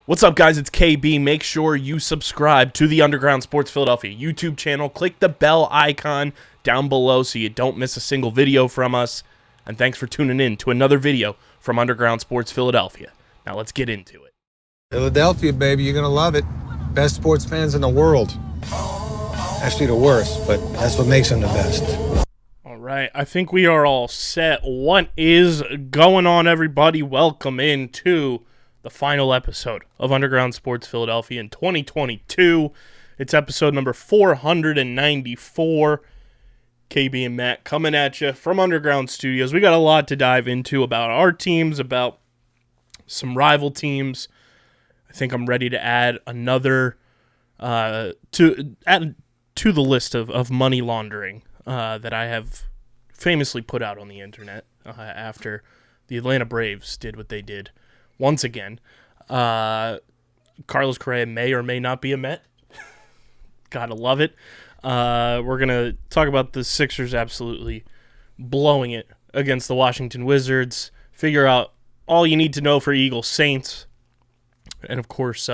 What's up, guys? It's KB. Make sure you subscribe to the Underground Sports Philadelphia YouTube channel. Click the bell icon down below so you don't miss a single video from us. And thanks for tuning in to another video from Underground Sports Philadelphia. Now let's get into it. Philadelphia, baby, you're going to love it. Best sports fans in the world. Actually, the worst, but that's what makes them the best. All right, I think we are all set. What is going on, everybody? Welcome into the final episode of Underground Sports Philadelphia in 2022. It's episode number 494. KB and Matt coming at you from Underground Studios. We got a lot to dive into about our teams, about some rival teams. I think I'm ready to add another to the list of money laundering that I have famously put out on the internet after the Atlanta Braves did what they did. Once again, Carlos Correa may or may not be a Met. Gotta love it. We're going to talk about the Sixers absolutely blowing it against the Washington Wizards, figure out all you need to know for Eagles Saints, and of course,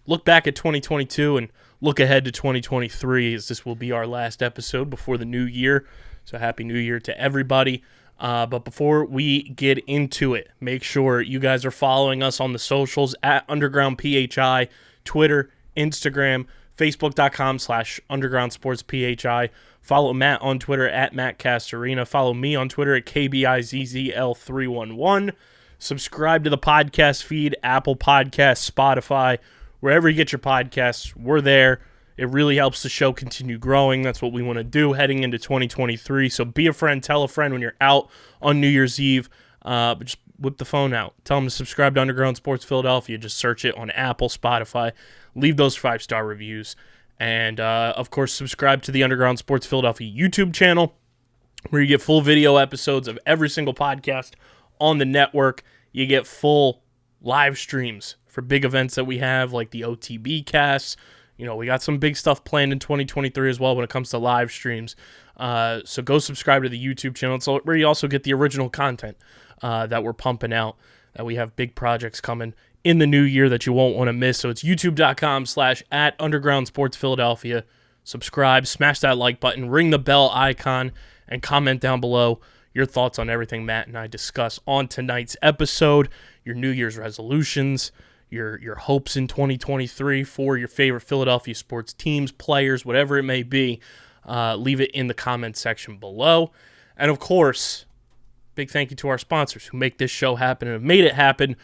look back at 2022 and look ahead to 2023, as this will be our last episode before the new year. So Happy New Year to everybody. But before we get into it, make sure you guys are following us on the socials at Underground PHI, Twitter, Instagram, Facebook.com/Underground Sports PHI. Follow Matt on Twitter at Matt Castorina. Follow me on Twitter at KBIZZL311. Subscribe to the podcast feed, Apple Podcasts, Spotify, wherever you get your podcasts, we're there. It really helps the show continue growing. That's what we want to do heading into 2023. So be a friend, tell a friend when you're out on New Year's Eve. But just whip the phone out. Tell them to subscribe to Underground Sports Philadelphia. Just search it on Apple, Spotify. Leave those 5-star reviews. And, of course, subscribe to the Underground Sports Philadelphia YouTube channel, where you get full video episodes of every single podcast on the network. You get full live streams for big events that we have, like the OTB casts. You know, we got some big stuff planned in 2023 as well when it comes to live streams. So go subscribe to the YouTube channel. So where you also get the original content that we're pumping out, that we have big projects coming in the new year that you won't want to miss. So it's youtube.com/@undergroundsportsphiladelphia. Subscribe, smash that like button, ring the bell icon, and comment down below your thoughts on everything Matt and I discuss on tonight's episode, your New Year's resolutions, your hopes in 2023 for your favorite Philadelphia sports teams, players, whatever it may be. Leave it in the comments section below. And of course, big thank you to our sponsors who make this show happen and have made it happen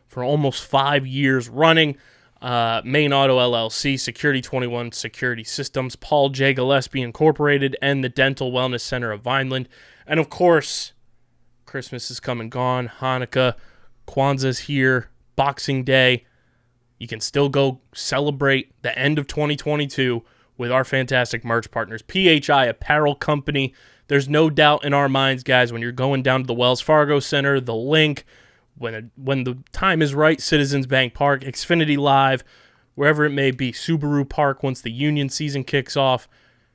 for almost 5 years running. Main Auto LLC, Security 21 Security Systems, Paul J. Gillespie Incorporated, and the Dental Wellness Center of Vineland. And of course, Christmas is come and gone. Hanukkah, Kwanzaa's here, Boxing Day. You can still go celebrate the end of 2022 with our fantastic merch partners, PHI Apparel Company. There's no doubt in our minds, guys, when you're going down to the Wells Fargo Center, the Link, when the time is right, Citizens Bank Park, Xfinity Live, wherever it may be, Subaru Park, once the union season kicks off,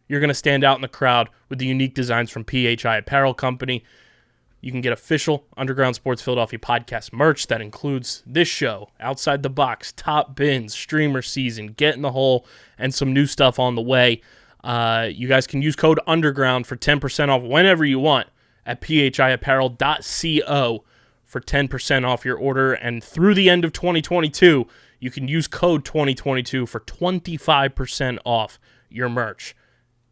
you're going to stand out in the crowd with the unique designs from PHI Apparel Company. You can get official Underground Sports Philadelphia podcast merch that includes this show, Outside the Box, Top Bins, Streamer Season, Get in the Hole, and some new stuff on the way. You guys can use code UNDERGROUND for 10% off whenever you want at phiapparel.co for 10% off your order. And through the end of 2022, you can use code 2022 for 25% off your merch.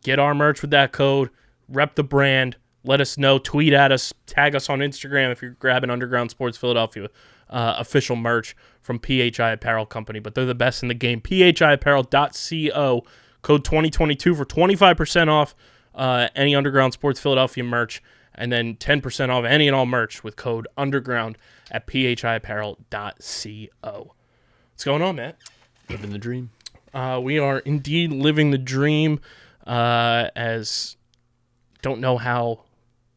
Get our merch with that code, rep the brand. Let us know, tweet at us, tag us on Instagram if you're grabbing Underground Sports Philadelphia official merch from PHI Apparel Company. But they're the best in the game. phiapparel.co, code 2022 for 25% off any Underground Sports Philadelphia merch, and then 10% off any and all merch with code UNDERGROUND at phiapparel.co. What's going on, Matt? Living the dream. We are indeed living the dream, as don't know how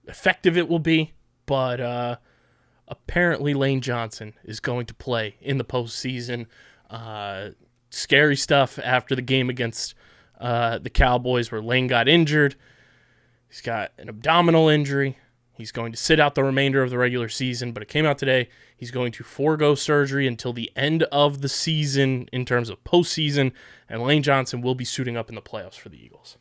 effective it will be, but apparently Lane Johnson is going to play in the postseason. Scary stuff after the game against the Cowboys where Lane got injured. He's got an abdominal injury. He's going to sit out the remainder of the regular season, but it came out today. He's going to forego surgery until the end of the season in terms of postseason, and Lane Johnson will be suiting up in the playoffs for the Eagles.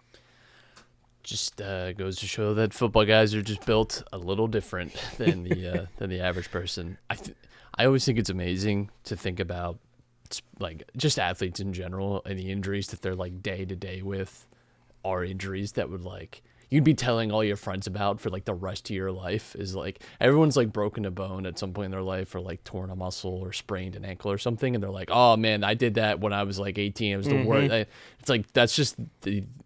Just goes to show that football guys are just built a little different than the average person. I always think it's amazing to think about like just athletes in general and the injuries that they're like day to day with are injuries that would like you'd be telling all your friends about for like the rest of your life. Is like everyone's like broken a bone at some point in their life or like torn a muscle or sprained an ankle or something, and they're like, oh man, I did that when I was like 18. It was the worst. It's like that's just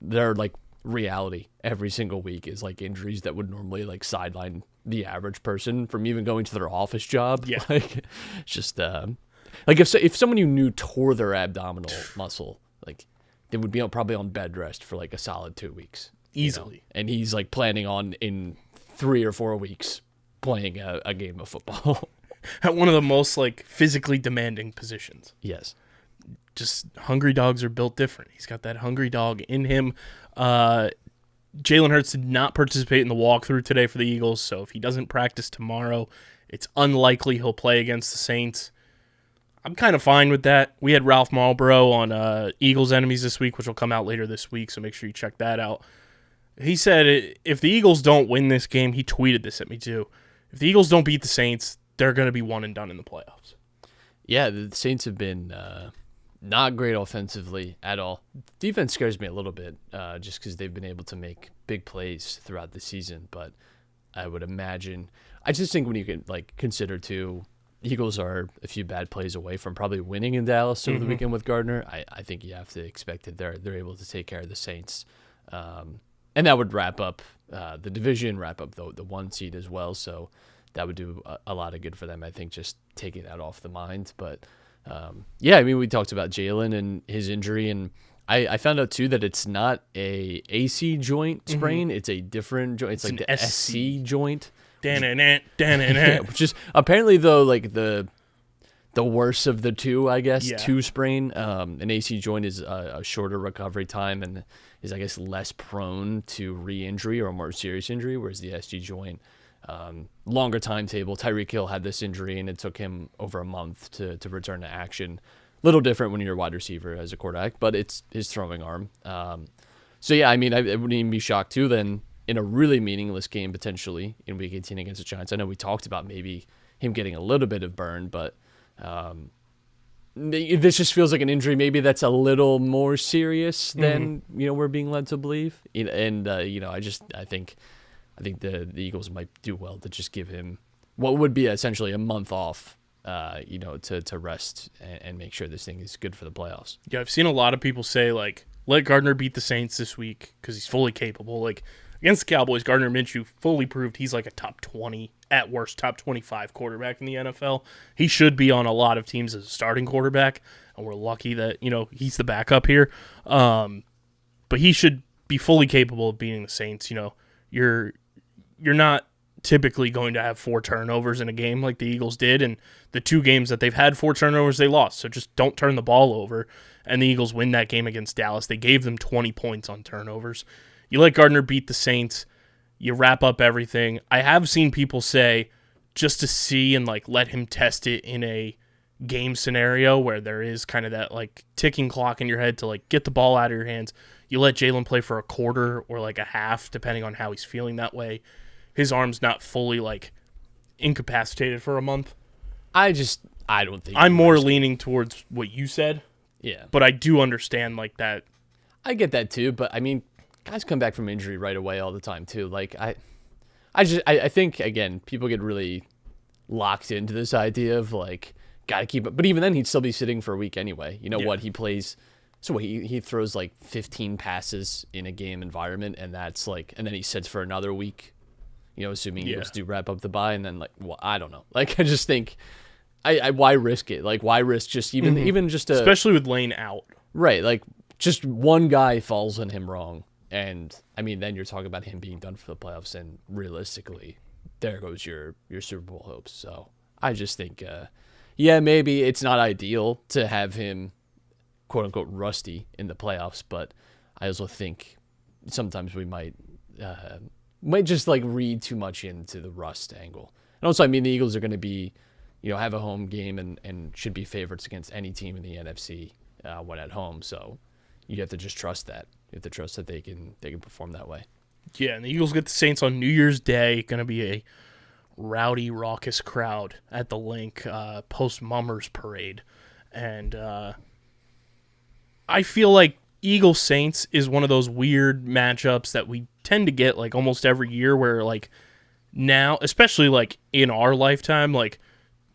their like reality every single week is like injuries that would normally like sideline the average person from even going to their office job. Yeah. Like it's just like if someone you knew tore their abdominal muscle, like they would be probably on bed rest for like a solid 2 weeks. Easily. You know? And he's like planning on in 3 or 4 weeks playing a game of football. At one of the most like physically demanding positions. Yes. Just hungry dogs are built different. He's got that hungry dog in him. Jalen Hurts did not participate in the walkthrough today for the Eagles, so if he doesn't practice tomorrow, it's unlikely he'll play against the Saints. I'm kind of fine with that. We had Ralph Marlboro on Eagles Enemies this week, which will come out later this week, so make sure you check that out. He said if the Eagles don't win this game, he tweeted this at me too, if the Eagles don't beat the Saints, they're going to be one and done in the playoffs. Yeah, the Saints have been not great offensively at all. Defense scares me a little bit just because they've been able to make big plays throughout the season, but I would imagine – I just think when you can like consider too – Eagles are a few bad plays away from probably winning in Dallas over the weekend with Gardner. I think you have to expect that they're able to take care of the Saints. And that would wrap up the division, wrap up the 1 seed as well. So that would do a lot of good for them, I think, just taking that off the mind. But, yeah, I mean, we talked about Jalen and his injury, and I found out, too, that it's not a AC joint sprain. It's a different joint. It's like the SC joint. Yeah, which is apparently, though, like the worst of the two, I guess, to sprain. An AC joint is a shorter recovery time and is, I guess, less prone to re-injury or a more serious injury, whereas the SG joint, longer timetable. Tyreek Hill had this injury, and it took him over a month to return to action. Little different when you're a wide receiver as a quarterback, but it's his throwing arm. So, yeah, I mean, I wouldn't even be shocked, too, then, in a really meaningless game, potentially, in Week 18 against the Giants. I know we talked about maybe him getting a little bit of burn, but this just feels like an injury maybe that's a little more serious than we're being led to believe. And I think the Eagles might do well to just give him what would be essentially a month off, to rest and make sure this thing is good for the playoffs. Yeah, I've seen a lot of people say, like, let Gardner beat the Saints this week because he's fully capable. Like, against the Cowboys, Gardner Minshew fully proved he's like a top 20, at worst, top 25 quarterback in the NFL. He should be on a lot of teams as a starting quarterback, and we're lucky that, he's the backup here. But he should be fully capable of beating the Saints. You're not typically going to have 4 turnovers in a game like the Eagles did, and the 2 games that they've had 4 turnovers, they lost. So just don't turn the ball over. And the Eagles win that game against Dallas. They gave them 20 points on turnovers. You let Gardner beat the Saints. You wrap up everything. I have seen people say just to see and like let him test it in a game scenario where there is kind of that like ticking clock in your head to like get the ball out of your hands. You let Jalen play for a quarter or like a half, depending on how he's feeling that way. His arm's not fully like incapacitated for a month. I don't think I'm more leaning towards what you said. Yeah. But I do understand like that. I get that too, but I mean, guys come back from injury right away all the time too. Like I think again, people get really locked into this idea of like gotta keep it. But even then, he'd still be sitting for a week anyway. What he plays? So he throws like 15 passes in a game environment, and that's like, and then he sits for another week. Assuming Eagles do wrap up the bye, and then like, well, I don't know. Like I just think, why risk it? Like why risk just even just especially with Lane out, right? Like just one guy falls on him wrong. And, I mean, then you're talking about him being done for the playoffs, and realistically, there goes your Super Bowl hopes. So I just think, maybe it's not ideal to have him, quote-unquote, rusty in the playoffs, but I also think sometimes we might might just like read too much into the rust angle. And also, I mean, the Eagles are going to be, have a home game and should be favorites against any team in the NFC when at home. So you have to just trust that. You have to trust that they can perform that way. Yeah, and the Eagles get the Saints on New Year's Day. Going to be a rowdy, raucous crowd at the Link post-Mummers parade. And I feel like Eagles-Saints is one of those weird matchups that we tend to get like almost every year where like now, especially like in our lifetime, like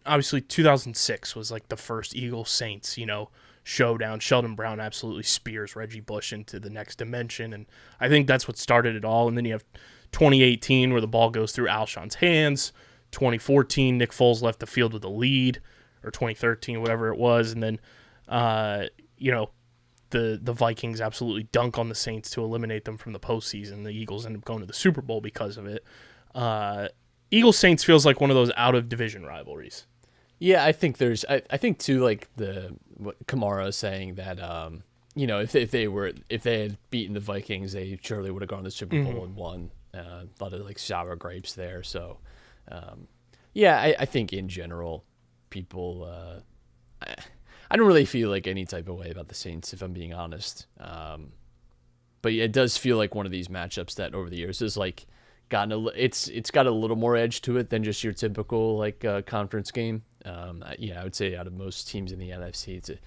obviously 2006 was like the first Eagles-Saints, showdown. Sheldon Brown absolutely spears Reggie Bush into the next dimension, and I think that's what started it all. And then you have 2018 where the ball goes through Alshon's hands. 2014, Nick Foles left the field with a lead, or 2013, whatever it was, and then the Vikings absolutely dunk on the Saints to eliminate them from the postseason. The Eagles end up going to the Super Bowl because of it. Eagles-Saints feels like one of those out-of-division rivalries. Yeah, I think I think too, like what Kamara saying that if they had beaten the Vikings, they surely would have gone to the Super Bowl and won. A lot of like sour grapes there. So, I think in general, people, I don't really feel like any type of way about the Saints, if I'm being honest. But it does feel like one of these matchups that over the years has like it's got a little more edge to it than just your typical like conference game. I would say out of most teams in the NFC,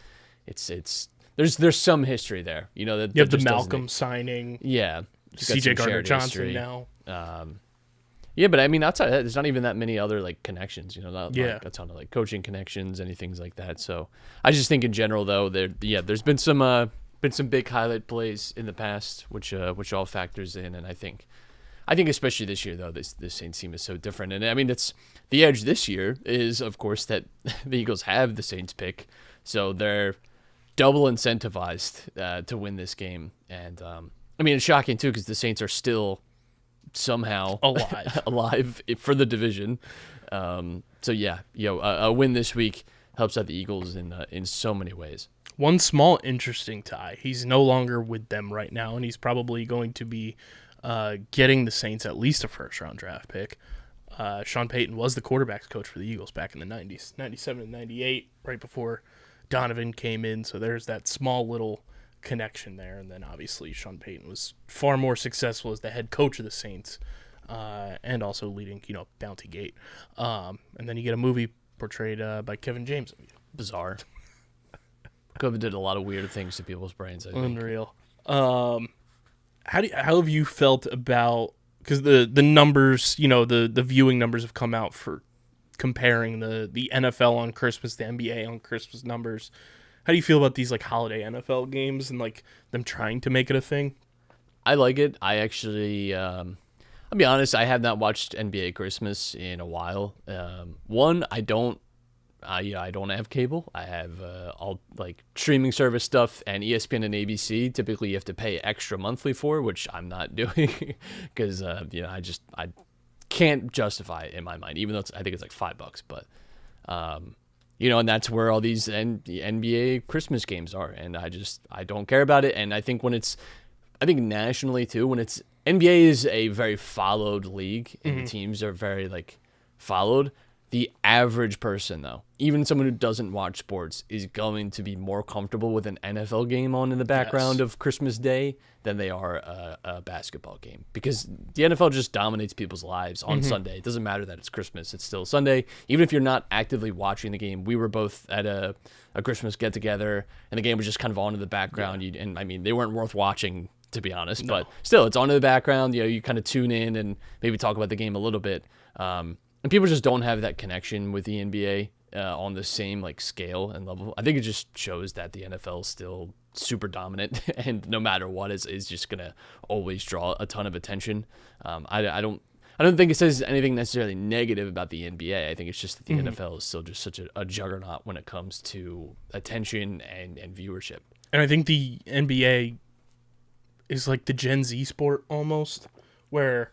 it's there's some history there. You have the Malcolm signing. Yeah, CJ Gardner-Johnson now. But I mean, outside of that, there's not even that many other like connections. Not like a ton of like coaching connections, any things like that. So I just think in general, though, there's been some big highlight plays in the past, which all factors in, and I think especially this year, though, this Saints team is so different. And I mean, it's the edge this year is, of course, that the Eagles have the Saints pick, so they're double incentivized to win this game. And I mean, it's shocking too because the Saints are still somehow alive for the division. A win this week helps out the Eagles in so many ways. One small interesting tie. He's no longer with them right now, and he's probably going to be getting the Saints at least a first-round draft pick. Sean Payton was the quarterbacks coach for the Eagles back in the 90s, 97 and 98, right before Donovan came in. So there's that small little connection there. And then obviously Sean Payton was far more successful as the head coach of the Saints and also leading, Bounty Gate. And then you get a movie portrayed by Kevin James. Bizarre. COVID did a lot of weird things to people's brains, I think. Unreal. How have you felt about, because the numbers, the viewing numbers have come out for comparing the NFL on Christmas, the NBA on Christmas numbers. How do you feel about these like holiday NFL games and like them trying to make it a thing? I like it. I actually, I'll be honest, I have not watched NBA Christmas in a while. I don't have cable. I have all like streaming service stuff, and ESPN and ABC. Typically, you have to pay extra monthly for, which I'm not doing because I can't justify it in my mind, even though I think it's like $5. But and that's where all these NBA Christmas games are, and I don't care about it. And I think I think nationally too, when it's NBA is a very followed league, and the teams are very like followed. The average person, though, even someone who doesn't watch sports, is going to be more comfortable with an NFL game on in the background of Christmas Day than they are a basketball game. Because the NFL just dominates people's lives on Sunday. It doesn't matter that it's Christmas. It's still Sunday. Even if you're not actively watching the game, we were both at a Christmas get-together, and the game was just kind of on in the background. Yeah. And, I mean, they weren't worth watching, to be honest. No. But still, it's on in the background. You kind of tune in and maybe talk about the game a little bit. And people just don't have that connection with the NBA on the same like scale and level. I think it just shows that the NFL is still super dominant, and no matter what, is just gonna always draw a ton of attention. I don't think it says anything necessarily negative about the NBA. I think it's just that the NFL is still just such a juggernaut when it comes to attention and viewership. And I think the NBA is like the Gen Z sport almost, where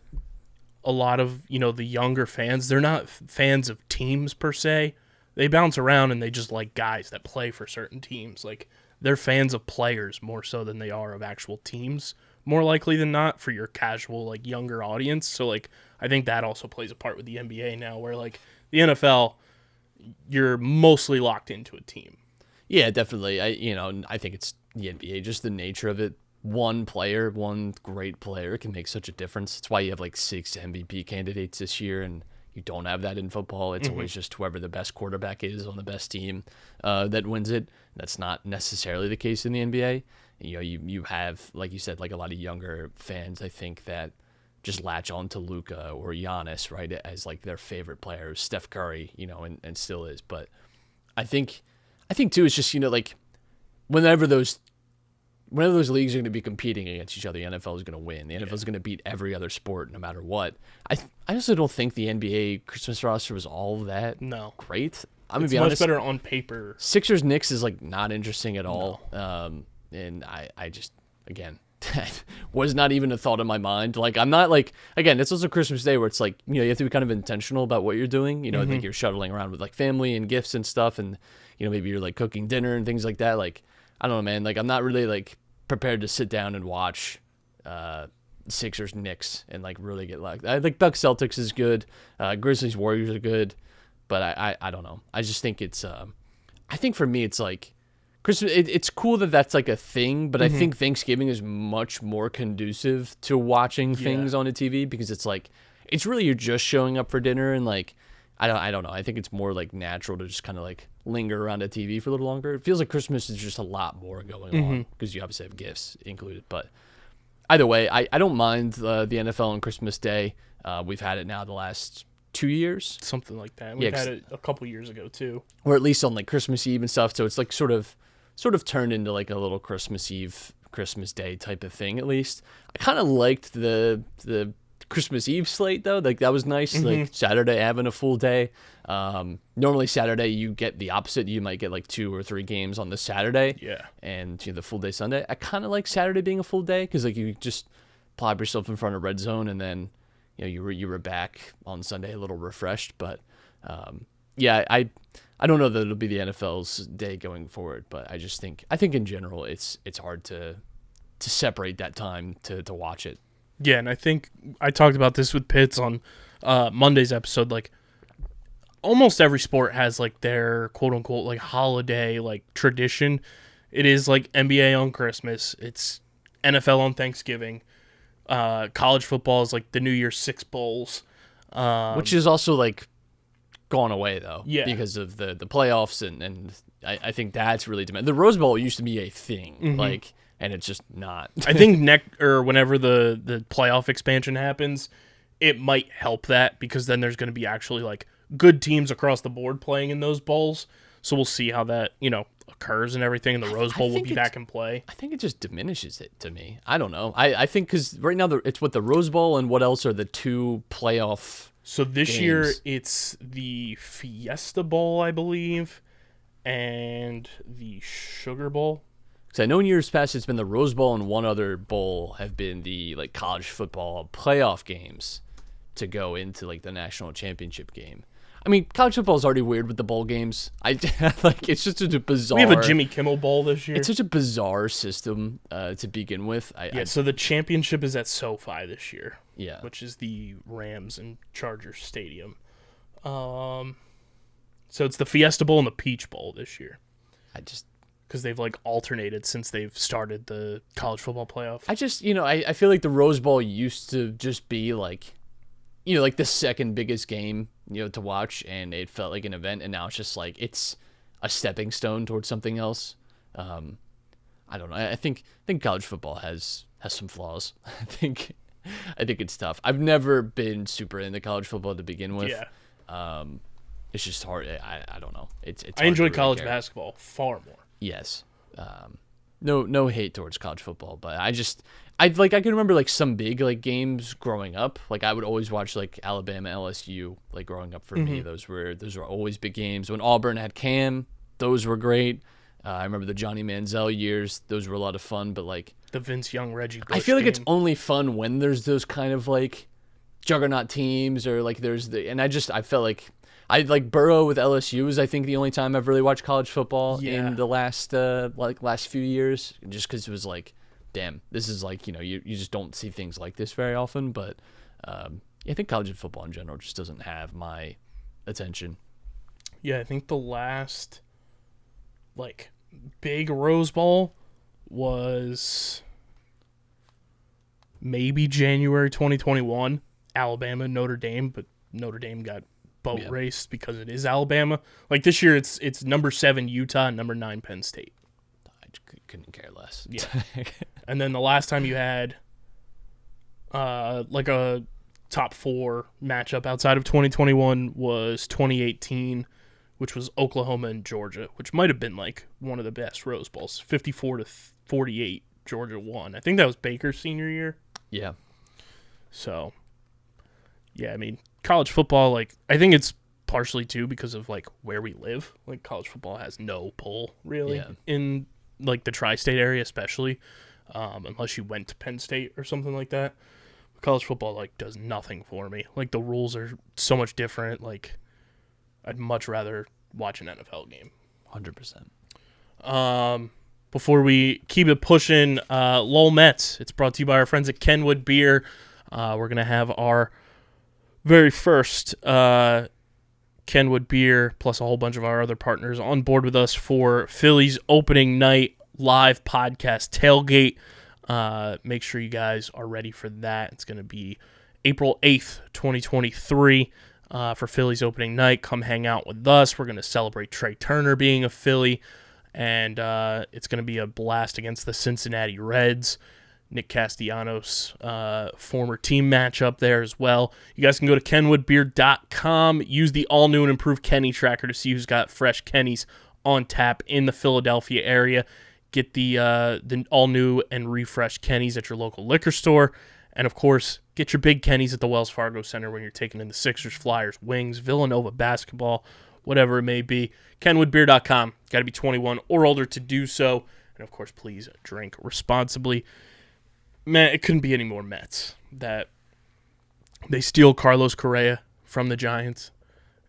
a lot of, the younger fans, they're not fans of teams per se. They bounce around and they just like guys that play for certain teams. Like, they're fans of players more so than they are of actual teams. more likely than not for your casual, like, younger audience. So, like, I think that also plays a part with the NBA now, where, like, the NFL, you're mostly locked into a team. Yeah, definitely. I think it's the NBA, just the nature of it. One player, one great player can make such a difference. It's why you have like 6 MVP candidates this year, and you don't have that in football. It's always just whoever the best quarterback is on the best team that wins it. That's not necessarily the case in the NBA. You have, like you said, like a lot of younger fans, I think, that just latch on to Luka or Giannis, right, as like their favorite player, Steph Curry, and still is. But I think too, it's just, like whenever those leagues are going to be competing against each other, the NFL is going to win. The NFL is going to beat every other sport no matter what. I also don't think the NBA Christmas roster was all that great. I'm going to be honest. It's much better on paper. Sixers Knicks is like not interesting at all. And I just, again, that was not even a thought in my mind. Like, I'm not like, again, it's also Christmas Day where it's like, you have to be kind of intentional about what you're doing. Like you're shuttling around with like family and gifts and stuff. And, maybe you're like cooking dinner and things like that. Like, I don't know, man. Like, I'm not really like prepared to sit down and watch Sixers Knicks and like really get like, I think Bucks Celtics is good. Grizzlies Warriors are good. But I don't know. I just think it's, I think for me, it's like, Christmas, it's cool that that's like a thing, but I think Thanksgiving is much more conducive to watching things on a TV because it's like, it's really you're just showing up for dinner and like, I don't know. I think it's more like natural to just kind of like linger around a TV for a little longer. It feels like Christmas is just a lot more going on because you obviously have gifts included. But either way, I don't mind the NFL on Christmas Day. We've had it now the last 2 years. Something like that. We've had it a couple years ago too. Or at least on like Christmas Eve and stuff. So it's like sort of turned into like a little Christmas Eve, Christmas Day type of thing, at least. I kind of liked the Christmas Eve slate, though. Like, that was nice. Like, Saturday having a full day. Normally, Saturday, you get the opposite. You might get like 2 or 3 games on the Saturday. Yeah. And the full day Sunday. I kind of like Saturday being a full day because, like, you just plop yourself in front of Red Zone and then, you were back on Sunday a little refreshed. But, yeah, I don't know that it'll be the NFL's day going forward, but I think in general it's hard to separate that time to watch it. Yeah, and I think I talked about this with Pitts on Monday's episode. Like, almost every sport has like their quote unquote like holiday like tradition. It is like NBA on Christmas. It's NFL on Thanksgiving. College football is like the New Year's 6 bowls, which is also like gone away though, because of the playoffs and I think that's really demanding. The Rose Bowl used to be a thing, like, and it's just not. I think whenever the playoff expansion happens, it might help that because then there's going to be actually like good teams across the board playing in those bowls. So we'll see how that occurs and everything. And the Rose Bowl will be back in play. I think it just diminishes it to me. I don't know. I think because right now it's what the Rose Bowl and what else are the 2 playoff. So this year it's the Fiesta Bowl, I believe, and the Sugar Bowl. Because I know in years past it's been the Rose Bowl and one other bowl have been the like college football playoff games to go into like the national championship game. I mean, college football is already weird with the bowl games. Like it's just such a bizarre. We have a Jimmy Kimmel Bowl this year. It's such a bizarre system to begin with. So the championship is at SoFi this year. Yeah, which is the Rams and Chargers Stadium. So it's the Fiesta Bowl and the Peach Bowl this year. Because they've like alternated since they've started the college football playoff. I feel like the Rose Bowl used to just be like, like the second biggest game, to watch, and it felt like an event, and now it's just like it's a stepping stone towards something else. I don't know. I think college football has some flaws. I think it's tough. I've never been super into college football to begin with. Yeah. It's just hard. I don't know. It's I enjoy college basketball far more. Yes. No hate towards college football, but I can remember like some big like games growing up. Like I would always watch like Alabama, LSU, like growing up for me. Those were always big games. When Auburn had Cam, those were great. I remember the Johnny Manziel years. Those were a lot of fun, but like the Vince Young, Reggie Bush I feel like game. It's only fun when there's those kind of like juggernaut teams or like I felt like I like Burrow with LSU is I think the only time I've really watched college football in the last few years, just because it was like damn, this is like, you just don't see things like this very often. But I think college football in general just doesn't have my attention. Yeah, I think the last like big Rose Bowl was maybe January 2021, Alabama, Notre Dame, but Notre Dame got boat raced because it is Alabama. Like this year, it's number 7 Utah and number 9 Penn State. I couldn't care less. Yeah. And then the last time you had like a top 4 matchup outside of 2021 was 2018, which was Oklahoma and Georgia, which might have been like one of the best Rose Bowls. 54-48, Georgia won. I think that was Baker's senior year. Yeah. So, yeah, I mean, college football, like, I think it's partially too because of like where we live. Like, college football has no pull really in like the tri-state area, especially unless you went to Penn State or something like that. College football like does nothing for me. Like, the rules are so much different. Like, I'd much rather watch an NFL game. 100%. Before we keep it pushing, Lowell Mets. It's brought to you by our friends at Kenwood Beer. We're going to have our very first Kenwood Beer, plus a whole bunch of our other partners, on board with us for Phillies opening night live podcast tailgate. Make sure you guys are ready for that. It's going to be April 8th, 2023 for Phillies opening night. Come hang out with us. We're going to celebrate Trey Turner being a Philly, and it's going to be a blast against the Cincinnati Reds. Nick Castellanos, former team matchup there as well. You guys can go to kenwoodbeer.com. Use the all-new and improved Kenny tracker to see who's got fresh Kennys on tap in the Philadelphia area. Get the all-new and refreshed Kennys at your local liquor store. And, of course, get your big Kennys at the Wells Fargo Center when you're taking in the Sixers, Flyers, Wings, Villanova basketball, whatever it may be. kenwoodbeer.com. Got to be 21 or older to do so. And, of course, please drink responsibly. Man, it couldn't be any more Mets that they steal Carlos Correa from the Giants,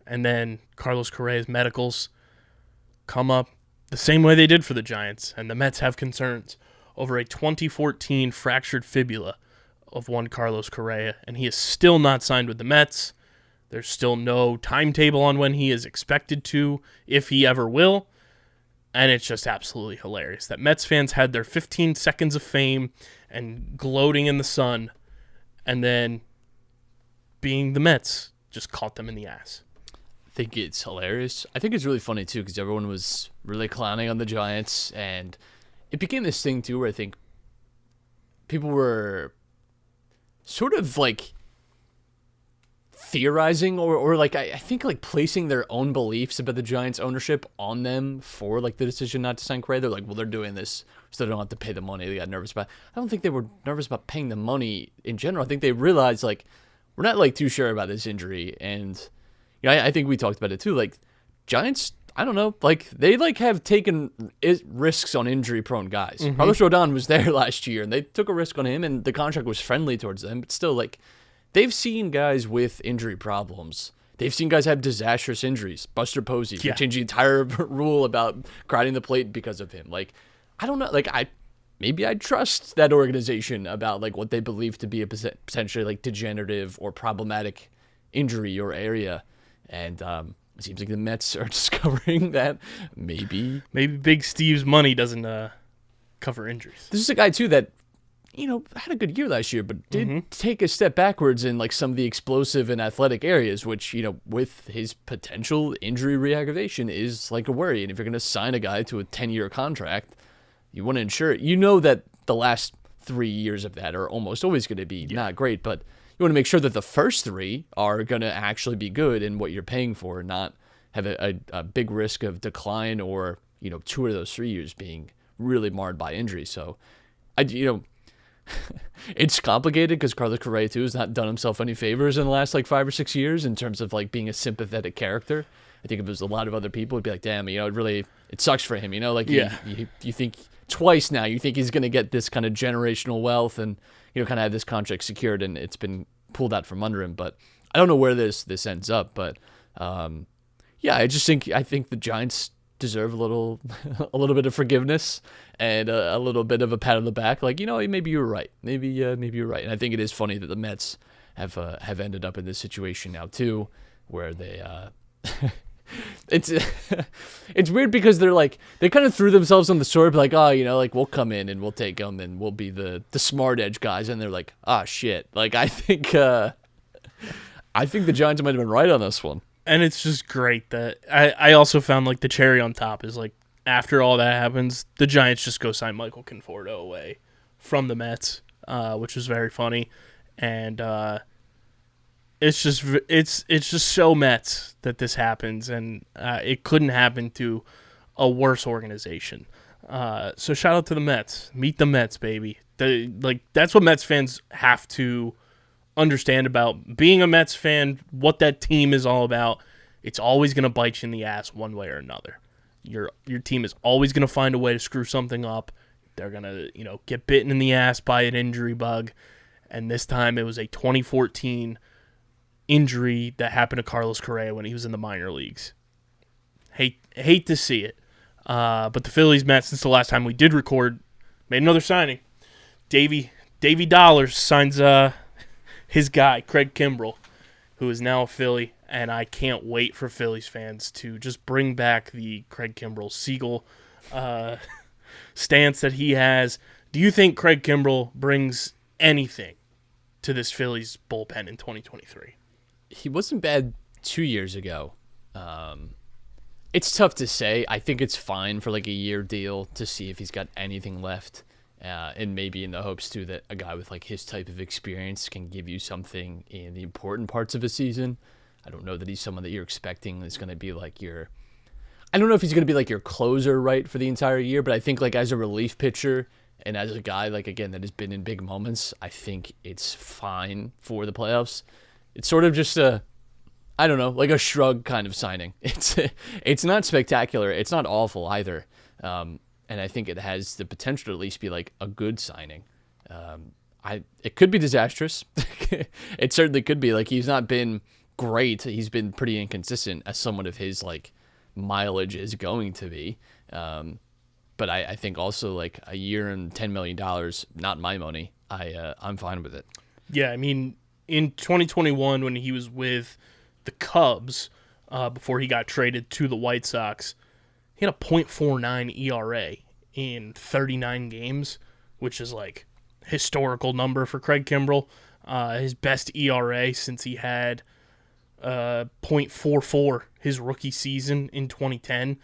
and then Carlos Correa's medicals come up the same way they did for the Giants, and the Mets have concerns over a 2014 fractured fibula of one Carlos Correa, and he is still not signed with the Mets. There's still no timetable on when he is expected to, if he ever will, and it's just absolutely hilarious that Mets fans had their 15 seconds of fame and gloating in the sun, and then being the Mets just caught them in the ass. I think it's hilarious. I think it's really funny, too, because everyone was really clowning on the Giants, and it became this thing, too, where I think people were sort of, like, theorizing or like, I think, like, placing their own beliefs about the Giants' ownership on them for, like, the decision not to sign Correa. They're like, well, they're doing this so they don't have to pay the money. They got nervous about it. I don't think they were nervous about paying the money in general. I think they realized, like, we're not, like, too sure about this injury, and I think we talked about it too. Like, Giants, I don't know, like, they like have taken risks on injury-prone guys. Mm-hmm. Carlos Rodon was there last year, and they took a risk on him, and the contract was friendly towards them. But still, like, they've seen guys with injury problems. They've seen guys have disastrous injuries. Buster Posey, they changed the entire rule about grinding the plate because of him. Like, I don't know, like, maybe I trust that organization about, like, what they believe to be a potentially, like, degenerative or problematic injury or area. And it seems like the Mets are discovering that maybe Big Steve's money doesn't cover injuries. This is a guy, too, that, had a good year last year, but did take a step backwards in, like, some of the explosive and athletic areas, which, with his potential injury reaggravation is, like, a worry. And if you're going to sign a guy to a 10-year contract, you want to ensure it. You know that the last 3 years of that are almost always going to be not great, but you want to make sure that the first 3 are going to actually be good in what you're paying for, and not have a big risk of decline or, 2 of those 3 years being really marred by injury. So, it's complicated because Carlos Correa, too, has not done himself any favors in the last, like, 5 or 6 years in terms of, like, being a sympathetic character. I think if it was a lot of other people, it'd be like, damn, it sucks for him, you think twice now, you think he's going to get this kind of generational wealth and, kind of have this contract secured, and it's been pulled out from under him. But I don't know where this ends up. But I think the Giants deserve a little a little bit of forgiveness and a little bit of a pat on the back. Like, maybe you're right. Maybe you're right. And I think it is funny that the Mets have ended up in this situation now too, where they it's it's weird because they kind of threw themselves on the sword, like, like we'll come in and we'll take them and we'll be the smart edge guys, and they're like, shit. Like, I think the Giants might have been right on this one. And it's just great that I also found like the cherry on top is like after all that happens, the Giants just go sign Michael Conforto away from the Mets, which was very funny, and it's just so Mets that this happens, and it couldn't happen to a worse organization. So shout out to the Mets. Meet the Mets, baby. That's what Mets fans have to understand about being a Mets fan, what that team is all about. It's always going to bite you in the ass one way or another. Your team is always going to find a way to screw something up. They're going to, get bitten in the ass by an injury bug. And this time it was a 2014 injury that happened to Carlos Correa when he was in the minor leagues. Hate to see it. But the Phillies, Matt, since the last time we did record, made another signing. Davey Dollars signs his guy, Craig Kimbrell, who is now a Philly, and I can't wait for Phillies fans to just bring back the Craig Kimbrell Seagull stance that he has. Do you think Craig Kimbrell brings anything to this Phillies bullpen in 2023? He wasn't bad 2 years ago. It's tough to say. I think it's fine for like a year deal to see if he's got anything left. And maybe in the hopes, too, that a guy with like his type of experience can give you something in the important parts of a season. I don't know that he's someone that you're expecting is going to be like I don't know if he's going to be like your closer, right, for the entire year, but I think like as a relief pitcher and as a guy, like, again, that has been in big moments, I think it's fine for the playoffs. It's sort of just I don't know, like a shrug kind of signing. It's not spectacular. It's not awful either. And I think it has the potential to at least be like a good signing. It could be disastrous. It certainly could be. Like, he's not been great. He's been pretty inconsistent as someone of his like mileage is going to be. But I think also like a year and $10 million, not my money. I'm fine with it. Yeah, I mean, in 2021 when he was with the Cubs, before he got traded to the White Sox, he had a .49 ERA in 39 games, which is like historical number for Craig Kimbrell. His best ERA since he had .44 his rookie season in 2010.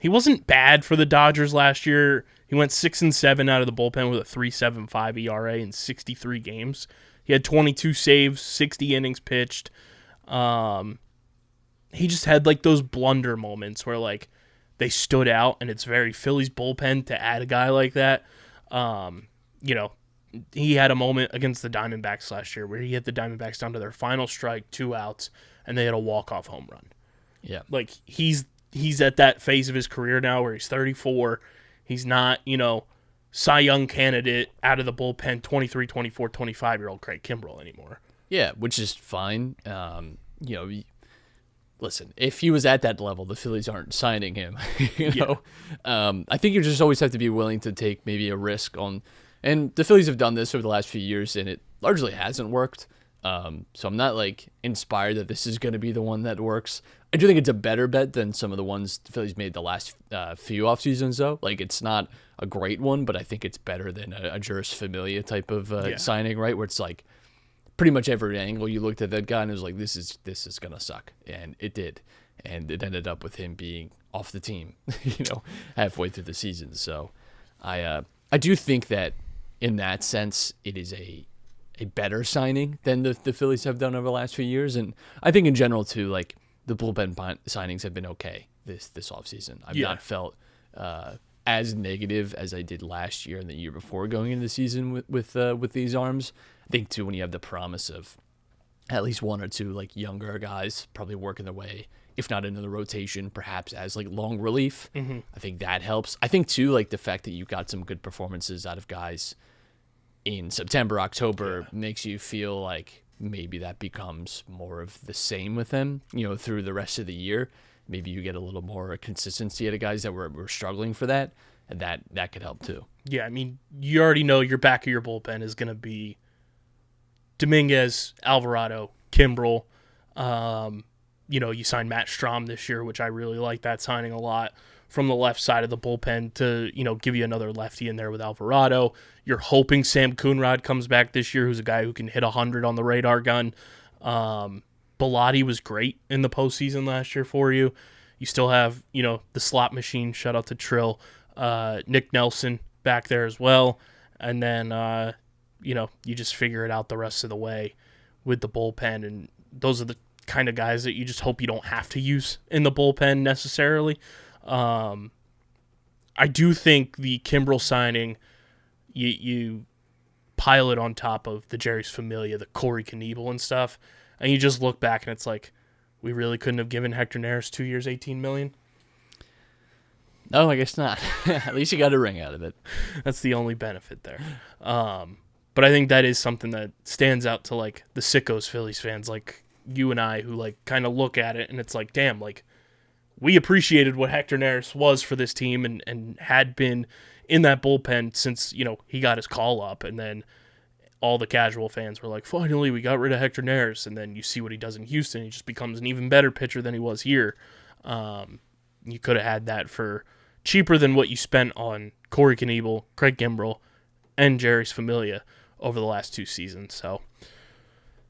He wasn't bad for the Dodgers last year. He went 6-7 out of the bullpen with a 3.75 ERA in 63 games. He had 22 saves, 60 innings pitched. He just had like those blunder moments where like they stood out, and it's very Phillies bullpen to add a guy like that. He had a moment against the Diamondbacks last year where he hit the Diamondbacks down to their final strike, 2 outs, and they had a walk-off home run. Yeah. Like, he's at that phase of his career now where he's 34. He's not, Cy Young candidate out of the bullpen, 23, 24, 25-year-old Craig Kimbrell anymore. Yeah, which is fine. Listen, if he was at that level, the Phillies aren't signing him. I think you just always have to be willing to take maybe a risk on. And the Phillies have done this over the last few years, and it largely hasn't worked. So I'm not like inspired that this is going to be the one that works. I do think it's a better bet than some of the ones the Phillies made the last few off seasons, though. Like, it's not a great one, but I think it's better than a Juris Familia type of signing, right? Where it's like pretty much every angle you looked at that guy and it was like, this is gonna suck, and it did, and it ended up with him being off the team, halfway through the season. So I do think that in that sense, it is a better signing than the Phillies have done over the last few years. And I think in general, too, like the bullpen signings have been okay this offseason. I've not felt as negative as I did last year and the year before going into the season with these arms. I think, too, when you have the promise of at least one or two like younger guys probably working their way, if not into the rotation, perhaps as like long relief, I think that helps. I think, too, like the fact that you got some good performances out of guys in September, October makes you feel like maybe that becomes more of the same with them, through the rest of the year. maybe you get a little more consistency out of guys that were struggling for that, and that could help too. Yeah, I mean, you already know your back of your bullpen is going to be Dominguez, Alvarado, Kimbrel. You signed Matt Strahm this year, which I really like that signing a lot, from the left side of the bullpen to, give you another lefty in there with Alvarado. You're hoping Sam Coonrod comes back this year, who's a guy who can hit 100 on the radar gun. Bilotti was great in the postseason last year for you. You still have, the slot machine, shout out to Trill, Nick Nelson back there as well. And then, you just figure it out the rest of the way with the bullpen. And those are the kind of guys that you just hope you don't have to use in the bullpen necessarily. I do think the Kimbrel signing, you pile it on top of the Jerry's Familia, the Corey Knievel and stuff, and you just look back and it's like, we really couldn't have given Hector Neris 2 years, $18 million. No, I guess not. At least you got a ring out of it. That's the only benefit there. But I think that is something that stands out to like the sickos Phillies fans like you and I, who like kind of look at it and it's like, damn, like we appreciated what Hector Neris was for this team and had been in that bullpen since, he got his call up. And then all the casual fans were like, finally, we got rid of Hector Neris. And then you see what he does in Houston. He just becomes an even better pitcher than he was here. You could have had that for cheaper than what you spent on Corey Knievel, Craig Kimbrel, and Jerry's Familia over the last 2 seasons. So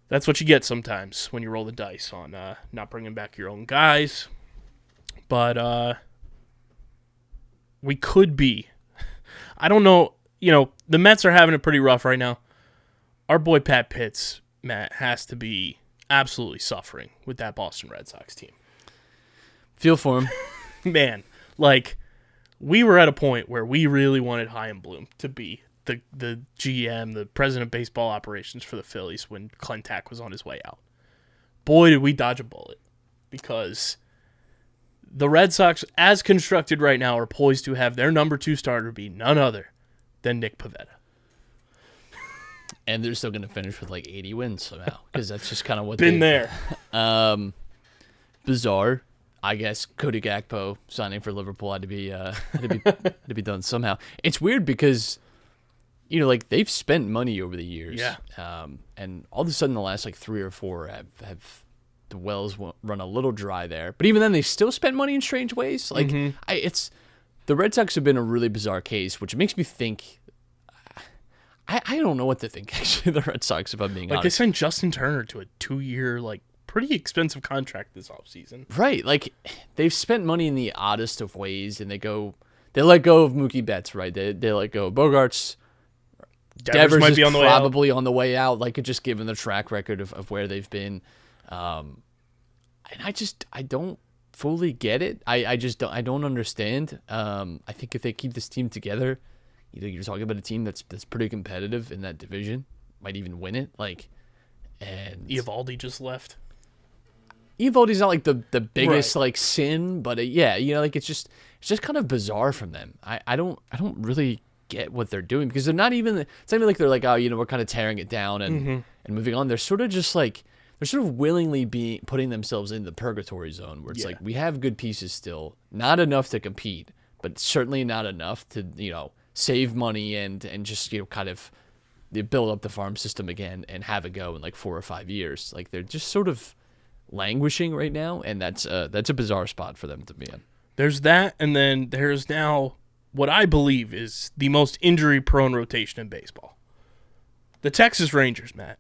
that's what you get sometimes when you roll the dice on not bringing back your own guys. But we could be. I don't know. The Mets are having it pretty rough right now. Our boy Pat Pitts, Matt, has to be absolutely suffering with that Boston Red Sox team. Feel for him. Man, like, we were at a point where we really wanted Chaim Bloom to be the GM, the president of baseball operations for the Phillies when Klentak was on his way out. Boy, did we dodge a bullet, because the Red Sox, as constructed right now, are poised to have their number 2 starter be none other than Nick Pivetta. And they're still going to finish with like 80 wins somehow, because that's just kind of what been there. Bizarre. I guess Cody Gakpo signing for Liverpool had to be done somehow. It's weird because, they've spent money over the years. Yeah. And all of a sudden the last like 3 or 4 have the wells run a little dry there. But even then they still spent money in strange ways. Like the Red Sox have been a really bizarre case, which makes me think, I don't know what to think, actually, the Red Sox, if I'm being honest. They signed Justin Turner to a 2-year, pretty expensive contract this offseason. Right. They've spent money in the oddest of ways, and they let go of Mookie Betts, right? They let go of Bogarts. Devers might be probably on the way out, just given the track record of where they've been. And I don't fully get it. I don't understand. I think if they keep this team together, you're talking about a team that's pretty competitive in that division, might even win it. And Eovaldi just left. Eovaldi's not the biggest right. Sin, but it's just kind of bizarre from them. I don't really get what they're doing, because they're not even. It's not even like they're like, oh, we're kind of tearing it down and moving on. They're sort of just they're sort of willingly putting themselves in the purgatory zone, where it's we have good pieces still, not enough to compete, but certainly not enough to save money and just kind of build up the farm system again and have it go in 4 or 5 years. They're just sort of languishing right now, and that's a bizarre spot for them to be in. There's that, and then there's now what I believe is the most injury-prone rotation in baseball. The Texas Rangers, Matt,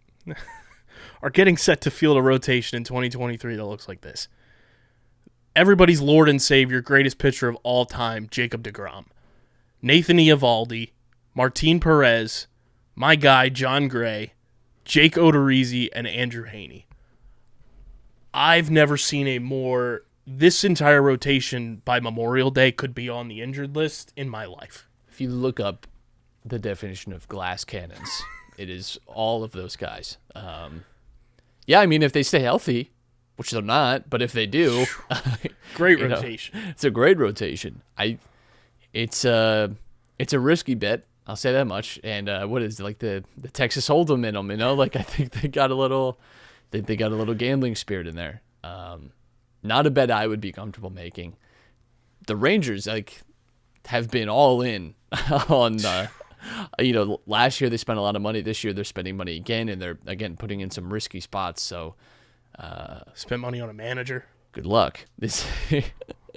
are getting set to field a rotation in 2023 that looks like this. Everybody's Lord and Savior, greatest pitcher of all time, Jacob deGrom. Nathan Eovaldi, Martin Perez, my guy, John Gray, Jake Odorizzi, and Andrew Haney. I've never seen a more... This entire rotation by Memorial Day could be on the injured list in my life. If you look up the definition of glass cannons, it is all of those guys. If they stay healthy, which they're not, but if they do... Great rotation. It's a great rotation. It's a risky bet, I'll say that much. And what is it, the Texas Hold'em in them? I think they got a little gambling spirit in there. Not a bet I would be comfortable making. The Rangers have been all in on. Last year they spent a lot of money. This year they're spending money again, and they're again putting in some risky spots. So, spent money on a manager. Good luck.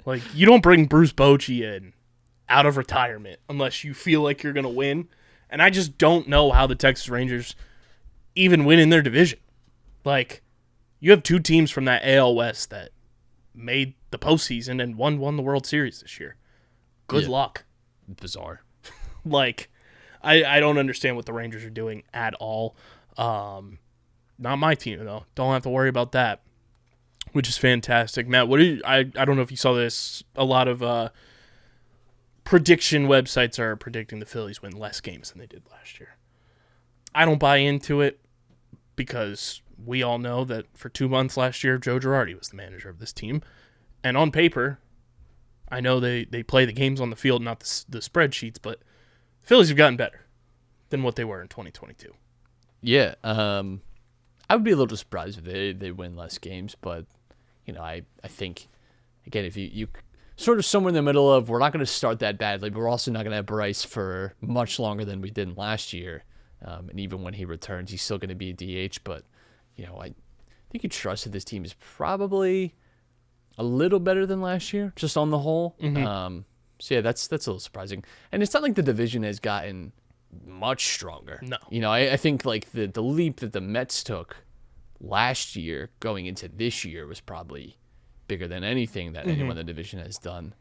Like, you don't bring Bruce Bochy in out of retirement unless you feel like you're going to win. And I just don't know how the Texas Rangers even win in their division. Like, you have two teams from that AL West that made the postseason and won the World Series this year. Good luck. Bizarre. Like, I don't understand what the Rangers are doing at all. Not my team, though. Don't have to worry about that, which is fantastic. Matt, I don't know if you saw this. A lot of prediction websites are predicting the Phillies win less games than they did last year. I don't buy into it because we all know that for 2 months last year, Joe Girardi was the manager of this team. And on paper, I know they play the games on the field, not the spreadsheets, but the Phillies have gotten better than what they were in 2022. Yeah, I would be a little surprised if they win less games, but I think, again, if you sort of somewhere in the middle of, we're not going to start that badly, but we're also not going to have Bryce for much longer than we did last year. And even when he returns, he's still going to be a DH. But, I think you trust that this team is probably a little better than last year, just on the whole. Mm-hmm. So, yeah, that's a little surprising. And it's not like the division has gotten much stronger. No. I think like the leap that the Mets took last year going into this year was probably bigger than anything that anyone in the division has done.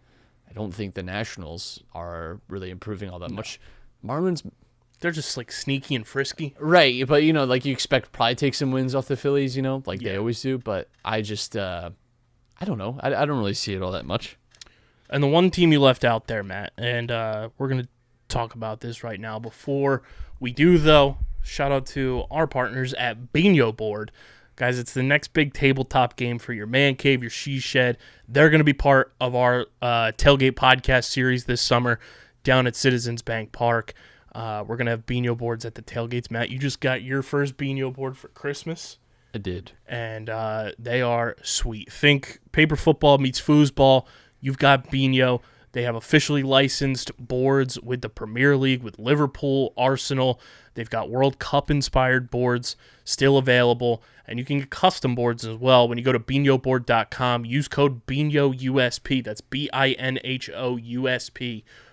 I don't think the Nationals are really improving all that much. Marlins, they're just like sneaky and frisky. Right, but like you expect probably take some wins off the Phillies, they always do, but I just I don't know. I don't really see it all that much. And the one team you left out there, Matt, and we're going to talk about this right now. Before we do, though, shout out to our partners at Bino Board. Guys, it's the next big tabletop game for your man cave, your she shed. They're going to be part of our tailgate podcast series this summer down at Citizens Bank Park. We're going to have Bino boards at the tailgates. Matt, you just got your first Bino board for Christmas. I did. And they are sweet. Think paper football meets foosball. You've got Bino. They have officially licensed boards with the Premier League, with Liverpool, Arsenal. They've got World Cup-inspired boards still available, and you can get custom boards as well. When you go to binoboard.com, use code BINHOUSP, that's BINHOUSP,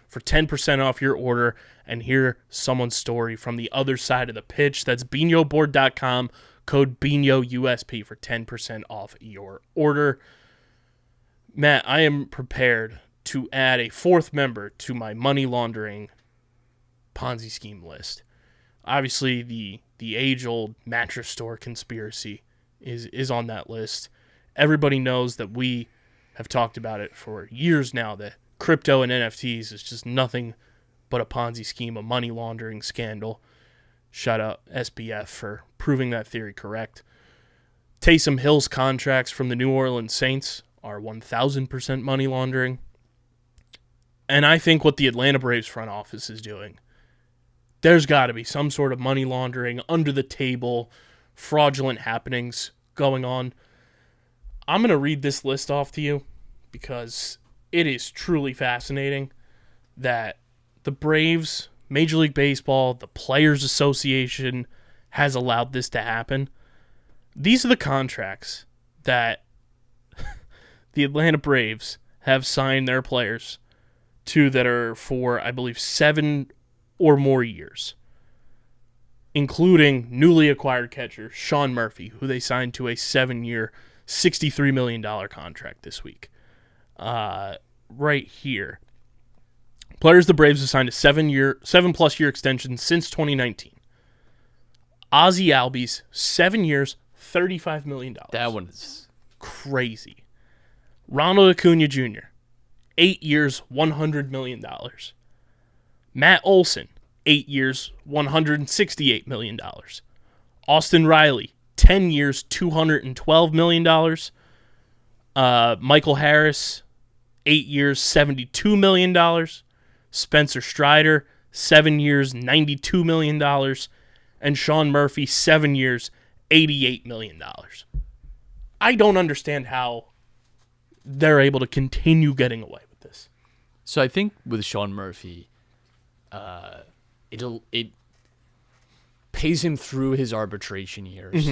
for 10% off your order, and hear someone's story from the other side of the pitch. That's binoboard.com, code BINHOUSP for 10% off your order. Matt, I am prepared to add a fourth member to my money laundering Ponzi scheme list. Obviously, the age-old mattress store conspiracy is on that list. Everybody knows that we have talked about it for years now, that crypto and NFTs is just nothing but a Ponzi scheme, a money laundering scandal. Shout out SBF for proving that theory correct. Taysom Hill's contracts from the New Orleans Saints are 1,000% money laundering. And I think what the Atlanta Braves front office is doing, there's got to be some sort of money laundering, under the table, fraudulent happenings going on. I'm going to read this list off to you because it is truly fascinating that the Braves, Major League Baseball, the Players Association has allowed this to happen. These are the contracts that the Atlanta Braves have signed their players to that are for, I believe, 7 or more years, including newly acquired catcher Sean Murphy, who they signed to a 7-year, $63 million contract this week. Right here. Players the Braves have signed a 7+ year extension since 2019. Ozzie Albies, 7 years, $35 million. That one is crazy. Ronald Acuna Jr., 8 years, $100 million. Matt Olson, 8 years, $168 million. Austin Riley, 10 years, $212 million. Michael Harris, 8 years, $72 million. Spencer Strider, 7 years, $92 million. And Sean Murphy, 7 years, $88 million. I don't understand how they're able to continue getting away with this. So I think with Sean Murphy, it pays him through his arbitration years,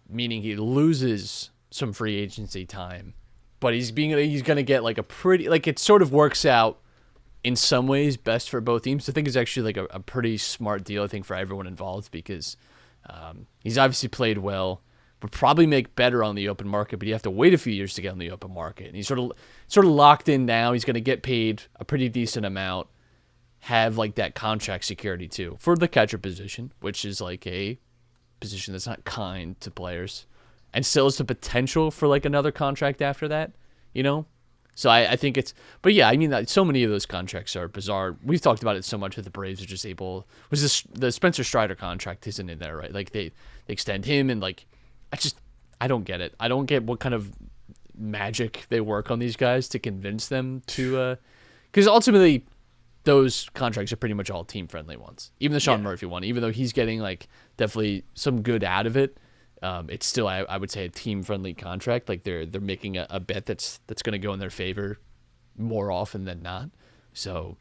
meaning he loses some free agency time, but he's going to get like a pretty, like it sort of works out in some ways best for both teams. I think it's actually like a pretty smart deal, I think, for everyone involved, because he's obviously played well, would probably make better on the open market, but you have to wait a few years to get on the open market. And he's sort of locked in now. He's going to get paid a pretty decent amount, have like that contract security too for the catcher position, which is like a position that's not kind to players, and still has the potential for like another contract after that, you know? So I think it's, but yeah, I mean, so many of those contracts are bizarre. We've talked about it so much that the Braves are just able, the Spencer Strider contract isn't in there, right? Like they extend him, and like, I don't get it. I don't get what kind of magic they work on these guys to convince them to, because ultimately those contracts are pretty much all team friendly ones. Even the Sean Murphy one, even though he's getting like definitely some good out of it, it's still, I would say, a team-friendly contract. Like they're making a bet that's going to go in their favor more often than not. So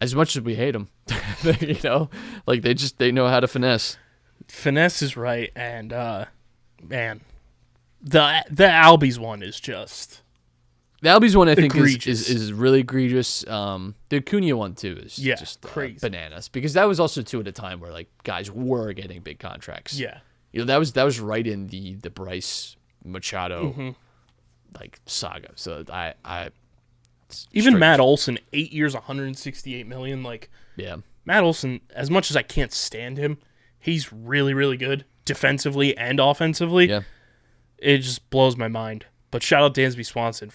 as much as we hate them, you know, like they know how to finesse. Finesse is right, and man, the Albies one is just the Albies one. I think egregious. is really egregious. The Acuna one too is just crazy bananas, because that was also too at a time where like guys were getting big contracts. Yeah. You know, that was right in the Bryce Machado like saga. So I even Matt Olson, 8 years, $168 million. Like, yeah, Matt Olson, as much as I can't stand him, he's really, really good defensively and offensively. Yeah, it just blows my mind. But shout out Dansby Swanson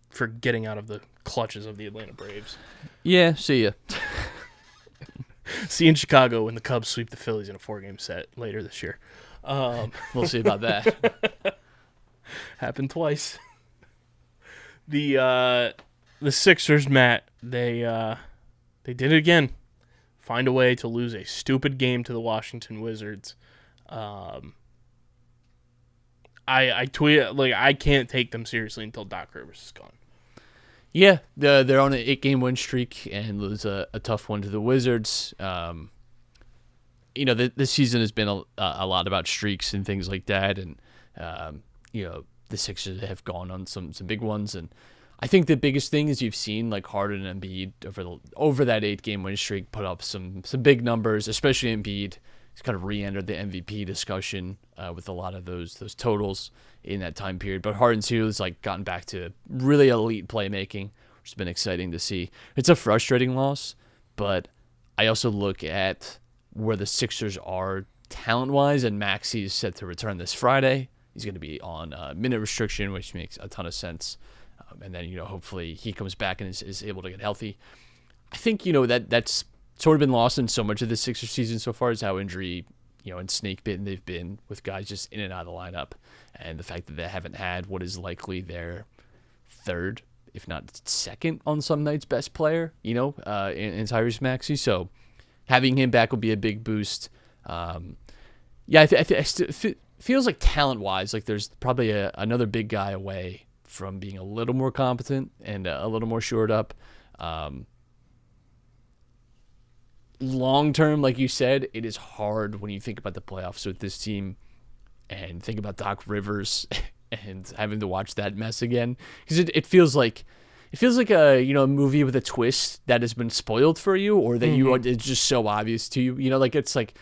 for getting out of the clutches of the Atlanta Braves. Yeah, see ya. See you in Chicago when the Cubs sweep the Phillies in a 4-game set later this year. We'll see about that. Happened twice. The Sixers, Matt, they did it again. Find a way to lose a stupid game to the Washington Wizards. I tweeted, like, I can't take them seriously until Doc Rivers is gone. Yeah, they're on an 8-game win streak and lose a tough one to the Wizards. You know, this season has been a lot about streaks and things like that, and you know, the Sixers have gone on some big ones, and I think the biggest thing is you've seen like Harden and Embiid over that 8-game win streak put up some big numbers, especially Embiid. He's kind of re-entered the MVP discussion with a lot of those totals in that time period. But Harden too has like gotten back to really elite playmaking, which has been exciting to see. It's a frustrating loss, but I also look at where the Sixers are talent-wise, and Maxey is set to return this Friday. He's going to be on minute restriction, which makes a ton of sense. And then, you know, hopefully he comes back and is able to get healthy. I think, you know, that's sort of been lost in so much of the Sixers season so far, is how injury, you know, and snake bitten they've been with guys just in and out of the lineup. And the fact that they haven't had what is likely their third, if not second on some nights, best player, you know, in Tyrese Maxey. So having him back will be a big boost. Yeah, I feels like talent-wise, like there's probably another big guy away from being a little more competent and a little more shored up. Long-term, like you said, it is hard when you think about the playoffs with this team and think about Doc Rivers and having to watch that mess again. Because it feels like a, you know, a movie with a twist that has been spoiled for you, or that it's just so obvious to you. You know, like it's like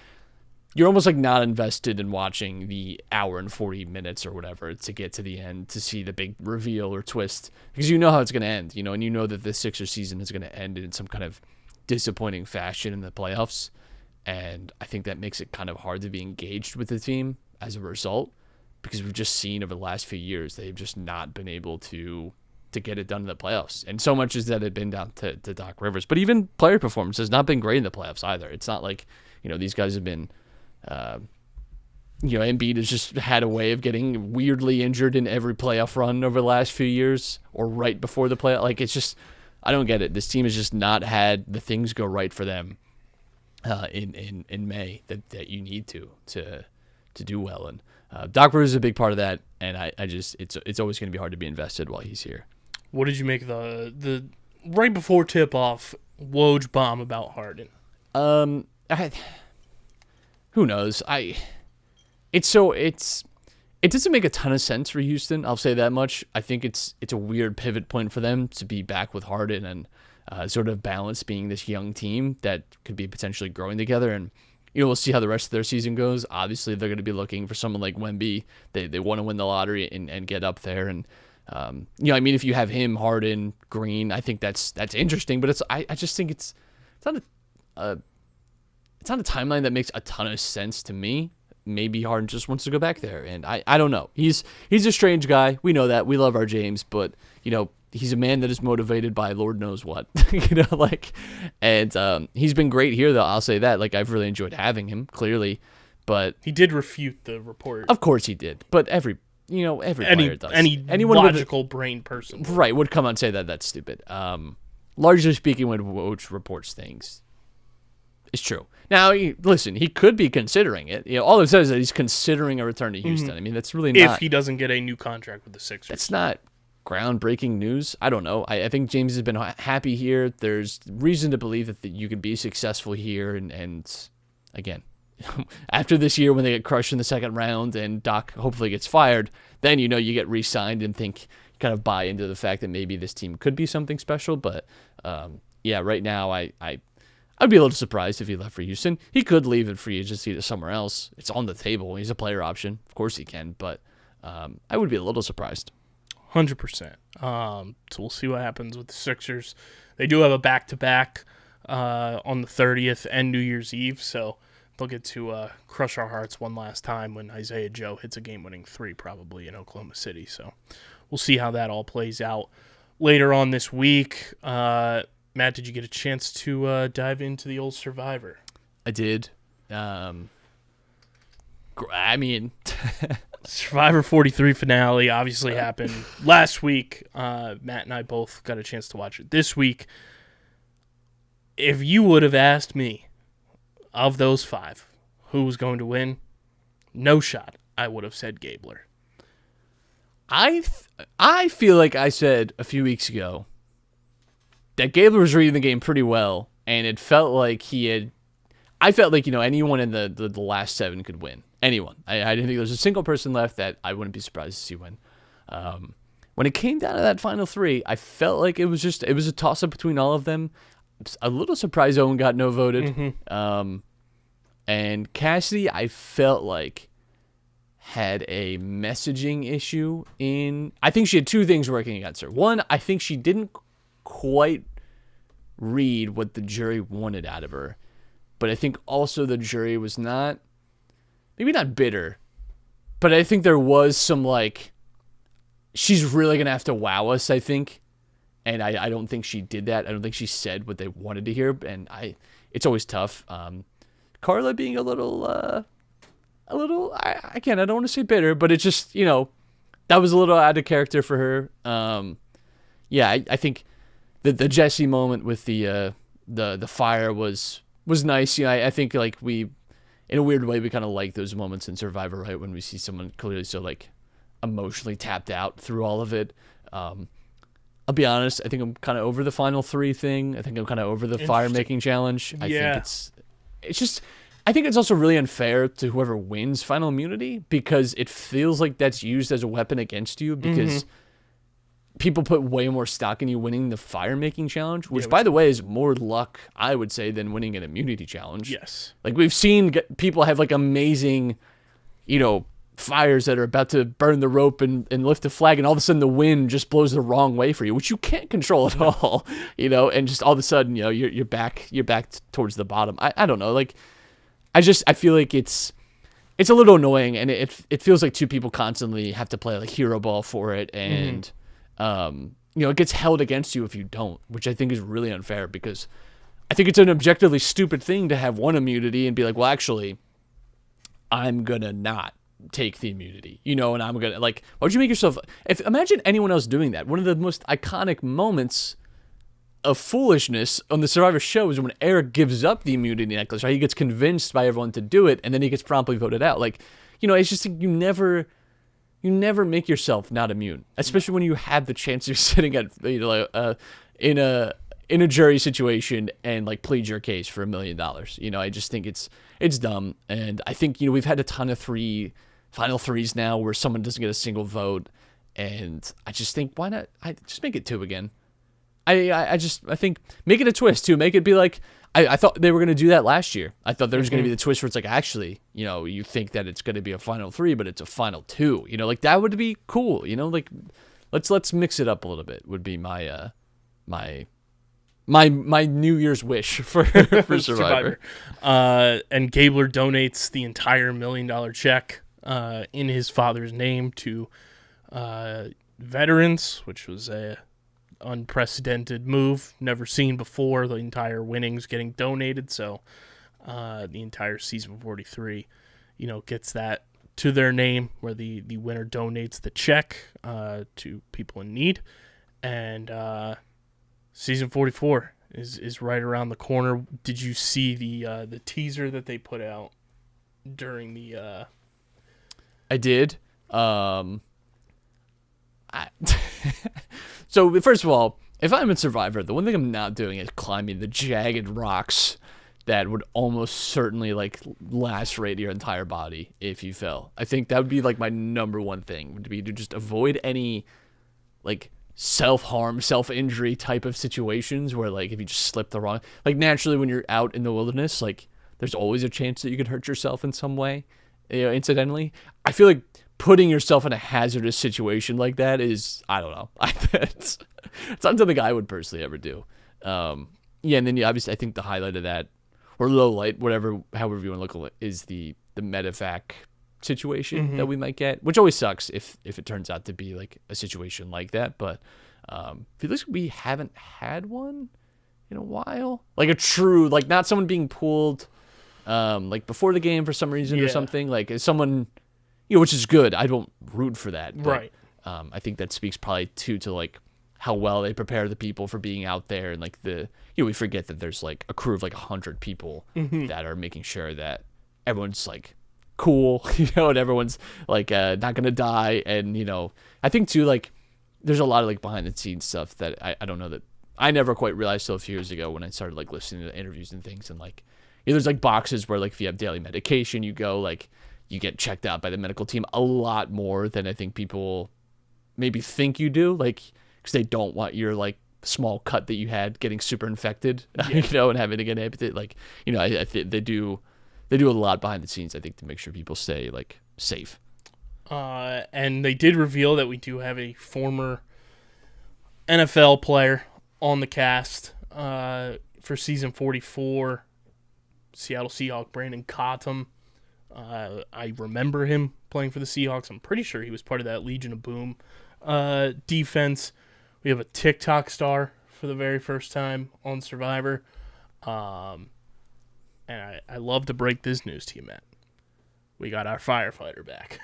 you're almost like not invested in watching the hour and 40 minutes or whatever to get to the end to see the big reveal or twist, because you know how it's going to end, you know, and you know that the Sixers season is going to end in some kind of disappointing fashion in the playoffs. And I think that makes it kind of hard to be engaged with the team as a result, because we've just seen over the last few years they've just not been able to get it done in the playoffs. And so much is that it been down to Doc Rivers. But even player performance has not been great in the playoffs either. It's not like, you know, these guys have been, you know, Embiid has just had a way of getting weirdly injured in every playoff run over the last few years, or right before the playoff. Like, it's just, I don't get it. This team has just not had the things go right for them in May that you need to do well. And Doc Rivers is a big part of that, and it's always going to be hard to be invested while he's here. What did you make of the right before tip off Woj bomb about Harden? Who knows? It doesn't make a ton of sense for Houston. I'll say that much. I think it's a weird pivot point for them to be back with Harden and sort of balance being this young team that could be potentially growing together. And we'll see how the rest of their season goes. Obviously, they're going to be looking for someone like Wemby. They want to win the lottery and get up there. And if you have him, Harden, Green, I think that's interesting. But I just think it's not a timeline that makes a ton of sense to me. Maybe Harden just wants to go back there, and I don't know. He's a strange guy. We know that. We love our James, but he's a man that is motivated by Lord knows what. And he's been great here, though. I'll say that. I've really enjoyed having him, clearly, but he did refute the report. Of course he did, but every player does. Anyone logical brain person, right, would come out and say that that's stupid. Largely speaking, when Woj reports things, it's true. Now, listen, he could be considering it. All it says is that he's considering a return to Houston. I mean, that's really not. If he doesn't get a new contract with the Sixers. That's not groundbreaking news. I don't know. I think James has been happy here. There's reason to believe that you could be successful here. And again, after this year when they get crushed in the second round and Doc hopefully gets fired, then you get re-signed and kind of buy into the fact that maybe this team could be something special. But right now I'd be a little surprised if he left for Houston. He could leave in free agency to somewhere else. It's on the table. He's a player option. Of course he can, but I would be a little surprised. 100%. So we'll see what happens with the Sixers. They do have a back-to-back on the 30th and New Year's Eve, so they'll get to crush our hearts one last time when Isaiah Joe hits a game-winning 3 probably in Oklahoma City. So we'll see how that all plays out later on this week. Matt, did you get a chance to dive into the old Survivor? I did. Survivor 43 finale obviously happened last week. Matt and I both got a chance to watch it this week. If you would have asked me, of those 5, who was going to win, no shot, I would have said Gabler. I feel like I said a few weeks ago that Gabler was reading the game pretty well, and it felt like I felt like, anyone in the last 7 could win. Anyone. I didn't think there was a single person left that I wouldn't be surprised to see win. When it came down to that final 3, I felt like it was a toss-up between all of them. A little surprised Owen got no voted. Mm-hmm. And Cassidy, I felt like, had a messaging issue I think she had 2 things working against her. One, I think she didn't quite read what the jury wanted out of her, but I think also the jury was maybe not bitter, but I think there was some she's really gonna have to wow us, I think, and I don't think she did that. I don't think she said what they wanted to hear, and it's always tough. Carla being a little I don't want to say bitter, but it's just that was a little out of character for her. I think the Jesse moment with the fire was nice. I think we, in a weird way, we kind of like those moments in Survivor, right? When we see someone clearly so emotionally tapped out through all of it. I'll be honest, I think I'm kind of over the final 3 thing. I think I'm kind of over the fire making challenge. I think I think it's also really unfair to whoever wins final immunity, because it feels like that's used as a weapon against you, because people put way more stock in you winning the fire-making challenge, which, by the way, is more luck, I would say, than winning an immunity challenge. Yes. We've seen people have, amazing, fires that are about to burn the rope and lift the flag, and all of a sudden the wind just blows the wrong way for you, which you can't control at all, and just all of a sudden, you're back towards the bottom. I don't know. I feel like it's a little annoying, and it feels like 2 people constantly have to play hero ball for it, and it gets held against you if you don't, which I think is really unfair, because I think it's an objectively stupid thing to have one immunity and be like, well, actually, I'm gonna not take the immunity, and I'm gonna why would you make yourself? Imagine anyone else doing that. One of the most iconic moments of foolishness on the Survivor show is when Eric gives up the immunity necklace, right? He gets convinced by everyone to do it, and then he gets promptly voted out. it's just you never make yourself not immune, especially when you have the chance of sitting at in a jury situation and like plead your case for $1 million. I just think it's dumb, and I think we've had a ton of final threes now where someone doesn't get a single vote, and I just think why not? I just make it 2 again. I think make it a twist too. Make it be like I thought they were going to do that last year. I thought there was going to be the twist where it's like, actually, you think that it's going to be a final 3, but it's a final 2. Like that would be cool. Like let's mix it up a little bit. Would be my my New Year's wish for Survivor. And Gabler donates the entire $1 million check in his father's name to veterans, which was a unprecedented move, never seen before. The entire winnings getting donated, so the entire season 43, gets that to their name, where the winner donates the check to people in need, and season 44 is right around the corner. Did you see the teaser that they put out during the? I did. So first of all, if I'm in Survivor, the one thing I'm not doing is climbing the jagged rocks that would almost certainly like lacerate your entire body if you fell. I think that would be like my number one thing, would be to just avoid any like self-harm, self-injury type of situations where like if you just slip the wrong, like naturally when you're out in the wilderness, like there's always a chance that you could hurt yourself in some way, incidentally. I feel like putting yourself in a hazardous situation like that is, I don't know. It's not something I would personally ever do. And then obviously I think the highlight of that, or low light, however you want to look at it, is the medevac situation that we might get, which always sucks if it turns out to be like a situation like that. But feel like we haven't had one in a while, like a true, like not someone being pulled like before the game for some reason or something, like someone, which is good. I don't root for that, but, right. I think that speaks probably to like how well they prepare the people for being out there, and like we forget that there's like a crew of like 100 people that are making sure that everyone's like cool, and everyone's like not gonna die. And I think too, like there's a lot of like behind the scenes stuff that I don't know, that I never quite realized till a few years ago when I started like listening to interviews and things, and like there's like boxes where like if you have daily medication, you go like you get checked out by the medical team a lot more than I think people maybe think you do, like because they don't want your like small cut that you had getting super infected, and having to get amputated. Like I think they do a lot behind the scenes, I think, to make sure people stay like safe. And they did reveal that we do have a former NFL player on the cast for season 44, Seattle Seahawk Brandon Cottom. I remember him playing for the Seahawks. I'm pretty sure he was part of that Legion of Boom defense. We have a TikTok star for the very first time on Survivor. And I love to break this news to you, Matt. We got our firefighter back.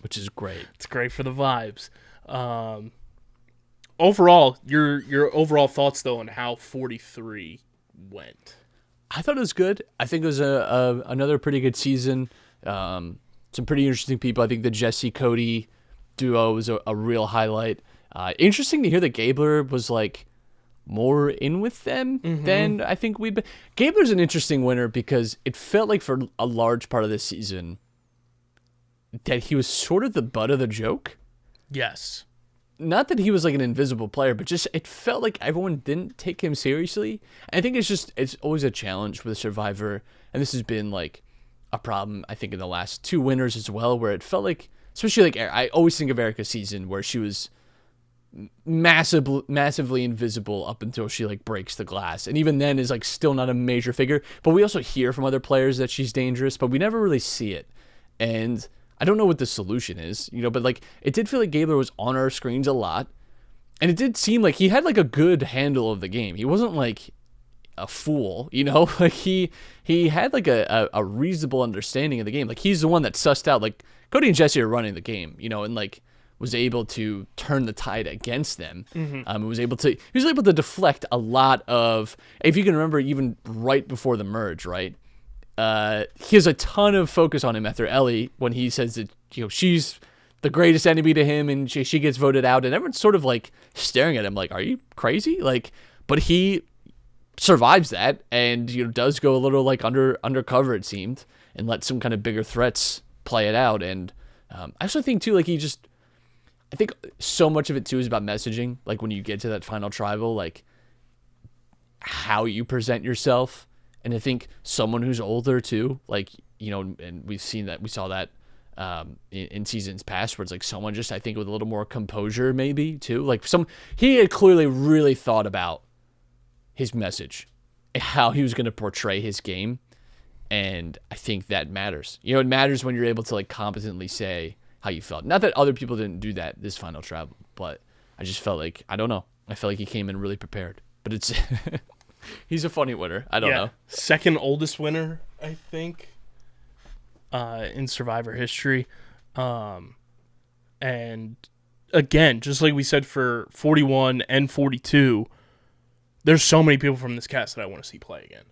Which is great. It's great for the vibes. Overall, your overall thoughts, though, on how 43 went? I thought it was good. I think it was another pretty good season. Some pretty interesting people. I think the Jesse Cody duo was a real highlight. Interesting to hear that Gabler was like more in with them than I think we've been. Gabler's an interesting winner because it felt like for a large part of this season that he was sort of the butt of the joke. Yes. Not that he was like an invisible player, but just it felt like everyone didn't take him seriously. I think it's always a challenge with Survivor, and this has been like a problem I think in the last 2 winners as well, where it felt like, especially like I always think of Erica's season where she was massively invisible up until she like breaks the glass, and even then is like still not a major figure. But we also hear from other players that she's dangerous, but we never really see it. And I don't know what the solution is, but like it did feel like Gabler was on our screens a lot, and it did seem like he had like a good handle of the game. He wasn't like a fool, like he had like a reasonable understanding of the game. Like he's the one that sussed out, like Cody and Jesse are running the game, and like was able to turn the tide against them. He was able to deflect a lot of, if you can remember, even right before the merge, right? he has a ton of focus on him after Ellie when he says that she's the greatest enemy to him and she gets voted out, and everyone's sort of like staring at him like, are you crazy? Like, but he survives that and does go a little like undercover, it seemed, and let some kind of bigger threats play it out. And I also think too, like I think so much of it too is about messaging. Like when you get to that final tribal, like how you present yourself. And I think someone who's older too, like, and we saw that in seasons past where it's like someone just, I think with a little more composure maybe too. Like he had clearly really thought about his message and how he was going to portray his game. And I think that matters. It matters when you're able to like competently say how you felt. Not that other people didn't do that this final travel, but I just felt like, I don't know. I felt like he came in really prepared. But it's he's a funny winner. I don't know. Second oldest winner, I think, in Survivor history. And again, just like we said for 41 and 42, there's so many people from this cast that I want to see play again.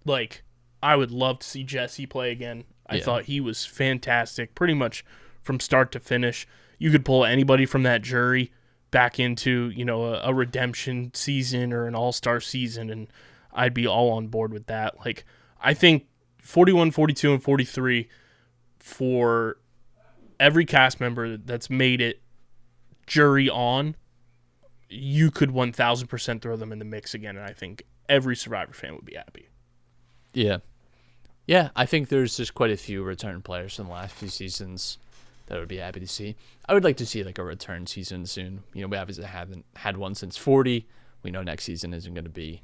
Like, I would love to see Jesse play again. I thought he was fantastic, pretty much from start to finish. You could pull anybody from that jury back into, a redemption season or an all-star season, and I'd be all on board with that. Like, I think 41, 42, and 43, for every cast member that's made it jury on, you could 1,000% throw them in the mix again, and I think every Survivor fan would be happy. Yeah. Yeah, I think there's just quite a few return players from the last few seasons that I would be happy to see. I would like to see like a return season soon. We obviously haven't had one since 40. We know next season isn't going to be.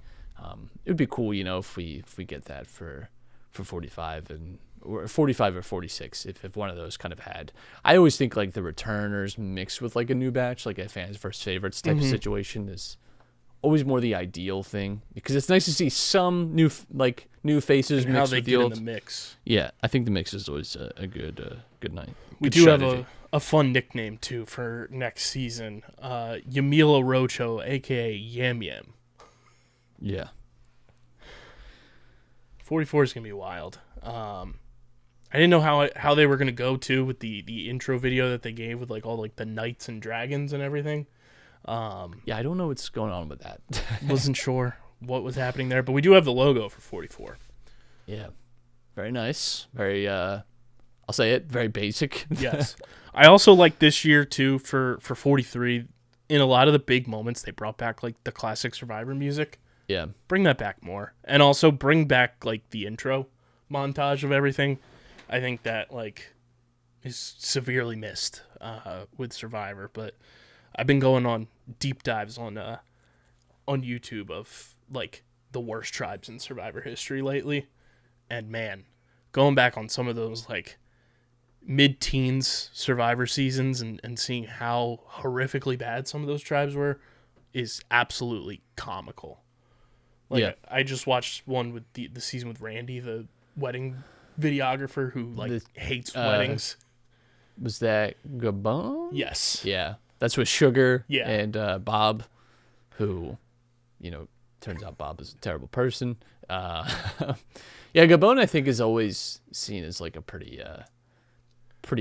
It would be cool, if we get that for 45 or 45 or 46. If one of those kind of had. I always think like the returners mixed with like a new batch, like a fans versus favorites type of situation is always more the ideal thing, because it's nice to see some new faces and mixed how they with the get old. in the mix. Yeah, I think the mix is always a good night. We do have a fun nickname too for next season. Yamila Rocho, aka Yam Yam. Yeah. 44 is gonna be wild. I didn't know how they were gonna go too with the intro video that they gave with like all like the knights and dragons and everything. Yeah, I don't know what's going on with that. Wasn't sure what was happening there, but we do have the logo for 44. Yeah. Very nice. Very, I'll say it, very basic. Yes. I also like this year, too, for 43, in a lot of the big moments, they brought back, like, the classic Survivor music. Yeah. Bring that back more. And also bring back, like, the intro montage of everything. I think that, like, is severely missed with Survivor, but I've been going on deep dives on YouTube of like the worst tribes in Survivor history lately, and man, going back on some of those like mid-teens Survivor seasons and seeing how horrifically bad some of those tribes were is absolutely comical. Like, yeah. I just watched one with the season with Randy, the wedding videographer who like hates weddings. Was that Gabon? Yes. Yeah. That's with Sugar Yeah. and Bob, who, turns out Bob is a terrible person. Yeah, Gabon I think is always seen as like a pretty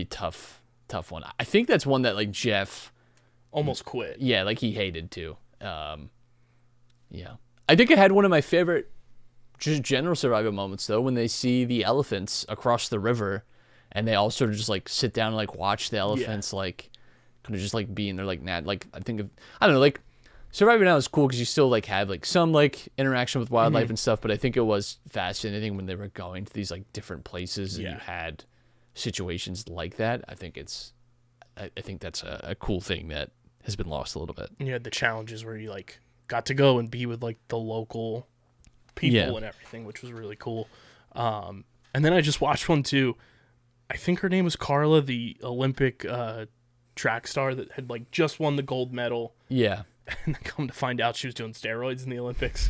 tough one. I think that's one that like Jeff Almost quit. Yeah, like he hated too. Yeah. I think I had one of my favorite just general Survivor moments though when they see the elephants across the river and they all sort of just like sit down and like watch the elephants like kind of just like being there like like I don't know, like Survivor now is cool because you still like have like some like interaction with wildlife and stuff, but I think it was fascinating when they were going to these like different places and you had situations like that. I think that's a cool thing that has been lost a little bit. You had the challenges where you like got to go and be with like the local people and everything, which was really cool. And then I just watched one too. I think her name was Carla, the Olympic track star that had like just won the gold medal. Yeah. And then come to find out she was doing steroids in the Olympics.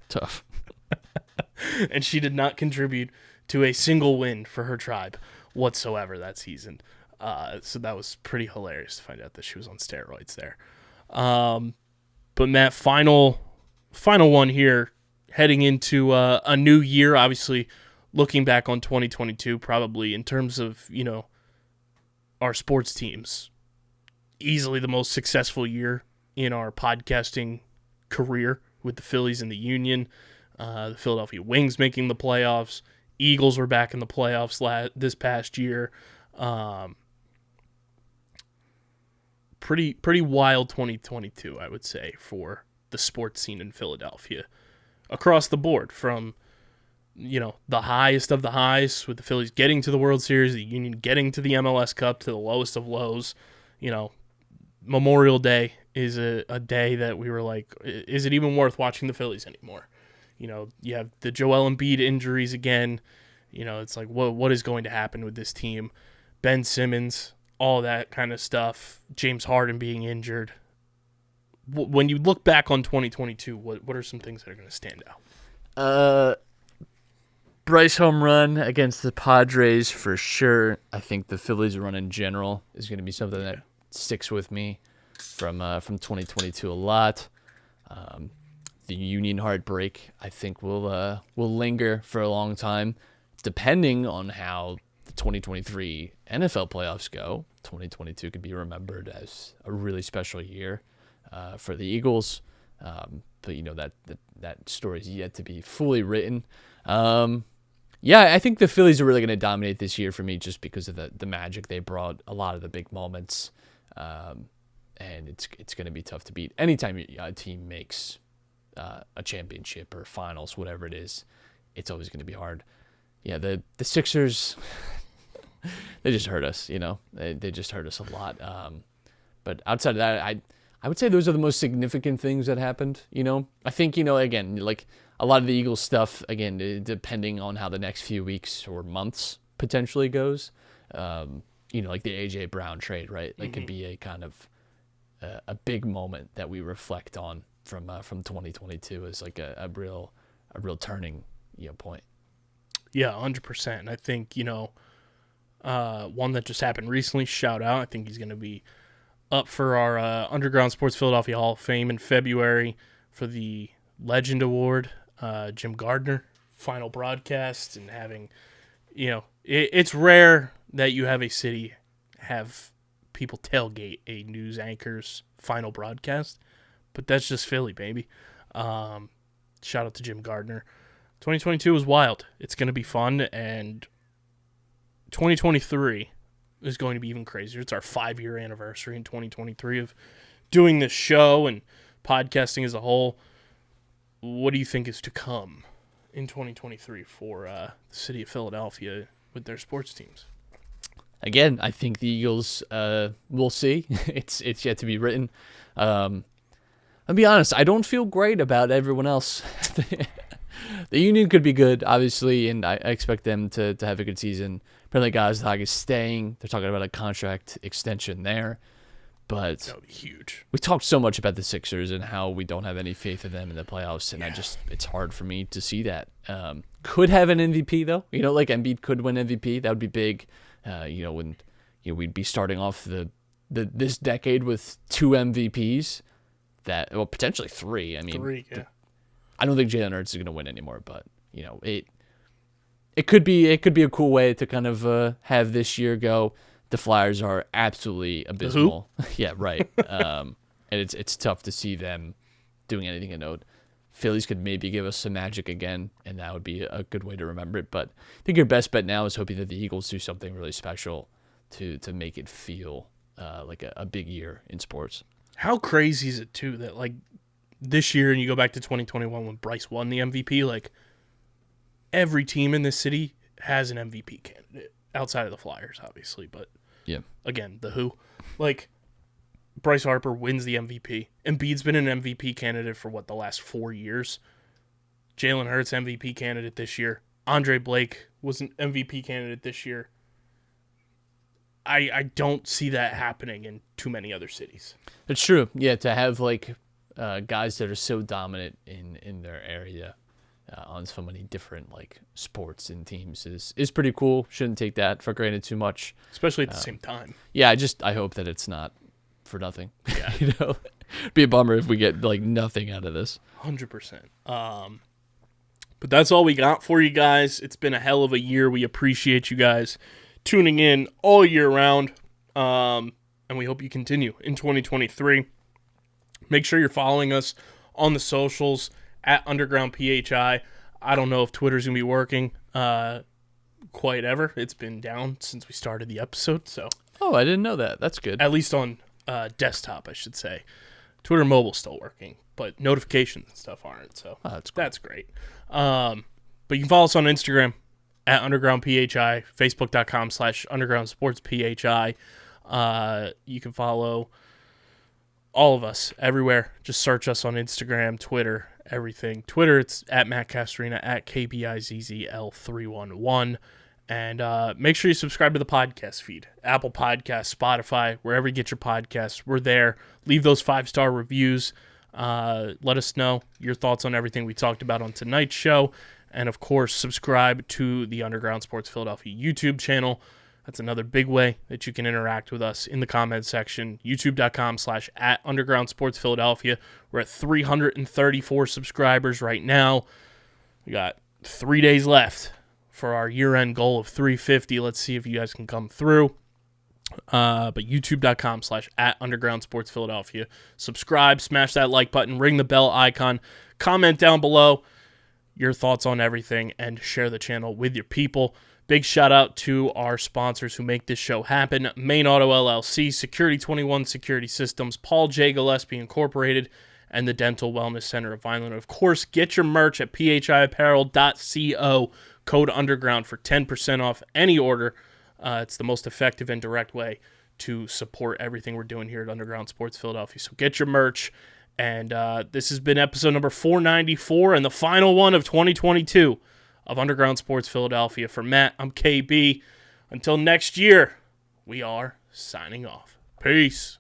Tough. And she did not contribute to a single win for her tribe whatsoever that season. So that was pretty hilarious to find out that she was on steroids there. But Matt, final one here, heading into a new year. Obviously, looking back on 2022, probably in terms of, our sports teams, easily the most successful year in our podcasting career with the Phillies and the Union, the Philadelphia Wings making the playoffs, Eagles were back in the playoffs this past year. Pretty wild 2022, I would say, for the sports scene in Philadelphia across the board, from the highest of the highs with the Phillies getting to the World Series, the Union getting to the MLS Cup, to the lowest of lows. Memorial Day is a day that we were like, is it even worth watching the Phillies anymore? You have the Joel Embiid injuries again. It's like, what is going to happen with this team? Ben Simmons, all that kind of stuff. James Harden being injured. When you look back on 2022, what are some things that are going to stand out? Bryce home run against the Padres for sure. I think the Phillies run in general is going to be something that sticks with me from 2022 a lot. The Union heartbreak, I think, will linger for a long time, depending on how the 2023 NFL playoffs go. 2022 could be remembered as a really special year for the Eagles, but that story is yet to be fully written. I think the Phillies are really going to dominate this year for me, just because of the magic they brought, a lot of the big moments, and it's going to be tough to beat anytime a team makes a championship or finals, whatever it is. It's always going to be hard. Yeah, the Sixers, they just hurt us. They just hurt us a lot. But outside of that, I would say those are the most significant things that happened. I think again, like a lot of the Eagles stuff, again, depending on how the next few weeks or months potentially goes. Like the AJ Brown trade, right? Like, could be a kind of a big moment that we reflect on from 2022 as like a real turning point. Yeah, 100%. I think one that just happened recently. Shout out! I think he's going to be up for our Underground Sports Philadelphia Hall of Fame in February for the Legend Award. Jim Gardner, final broadcast, and having, it's rare that you have a city have people tailgate a news anchor's final broadcast, but that's just Philly, baby. Shout out to Jim Gardner. 2022 was wild. It's going to be fun, and 2023 is going to be even crazier. It's our 5-year anniversary in 2023 of doing this show and podcasting as a whole. What do you think is to come in 2023 for the city of Philadelphia with their sports teams? Again, I think the Eagles, we'll see. It's yet to be written. I'll be honest, I don't feel great about everyone else. The Union could be good, obviously, and I expect them to have a good season. Apparently, Gazdag is staying. They're talking about a contract extension there. But that would be huge. We talked so much about the Sixers and how we don't have any faith in them in the playoffs, and it's hard for me to see that. Could have an MVP, though. Like Embiid could win MVP. That would be big. When we'd be starting off this decade with 2 MVPs, potentially 3. I mean, 3, yeah. I don't think Jalen Hurts is going to win anymore, but it could be a cool way to kind of have this year go. The Flyers are absolutely abysmal. Yeah, right. And it's tough to see them doing anything of note. Phillies could maybe give us some magic again, and that would be a good way to remember it. But I think your best bet now is hoping that the Eagles do something really special to make it feel like a big year in sports. How crazy is it, too, that like this year, and you go back to 2021 when Bryce won the MVP, like every team in this city has an MVP candidate outside of the Flyers, obviously. But yeah, again, the who, like Bryce Harper wins the MVP. Embiid's been an MVP candidate for the last 4 years. Jalen Hurts MVP candidate this year. Andre Blake was an MVP candidate this year. I don't see that happening in too many other cities. It's true. Yeah, to have like guys that are so dominant in their area on so many different like sports and teams is pretty cool. Shouldn't take that for granted too much, especially at the same time. Yeah, I hope that it's not for nothing. Yeah, it'd be a bummer if we get like nothing out of this. 100%. But that's all we got for you guys. It's been a hell of a year. We appreciate you guys tuning in all year round. And we hope you continue in 2023. Make sure you're following us on the socials at Underground PHI. I don't know if Twitter's going to be working quite ever. It's been down since we started the episode. So, Oh, I didn't know that. That's good. at least on desktop, I should say. Twitter mobile's still working, but notifications and stuff aren't. So that's great. But you can follow us on Instagram at Underground PHI, Facebook.com/UndergroundSportsPHI. You can follow all of us everywhere. Just search us on Instagram, Twitter, everything. Twitter, it's at Matt Castorina, at KBIZZL311. And make sure you subscribe to the podcast feed. Apple Podcasts, Spotify, wherever you get your podcasts. We're there. Leave those 5-star reviews. Let us know your thoughts on everything we talked about on tonight's show. And, of course, subscribe to the Underground Sports Philadelphia YouTube channel. That's another big way that you can interact with us in the comment section. YouTube.com/@UndergroundSportsPhiladelphia. We're at 334 subscribers right now. We got 3 days left for our year-end goal of 350. Let's see if you guys can come through. But youtube.com/@UndergroundSportsPhiladelphia. Subscribe, smash that like button, ring the bell icon, comment down below your thoughts on everything, and share the channel with your people. Big shout out to our sponsors who make this show happen. Main Auto LLC, Security 21 Security Systems, Paul J. Gillespie Incorporated, and the Dental Wellness Center of Vineland. Of course, get your merch at phiapparel.co, code underground for 10% off any order. It's the most effective and direct way to support everything we're doing here at Underground Sports Philadelphia. So get your merch. And this has been episode number 494 and the final one of 2022 of Underground Sports Philadelphia. For Matt, I'm KB. Until next year, we are signing off. Peace.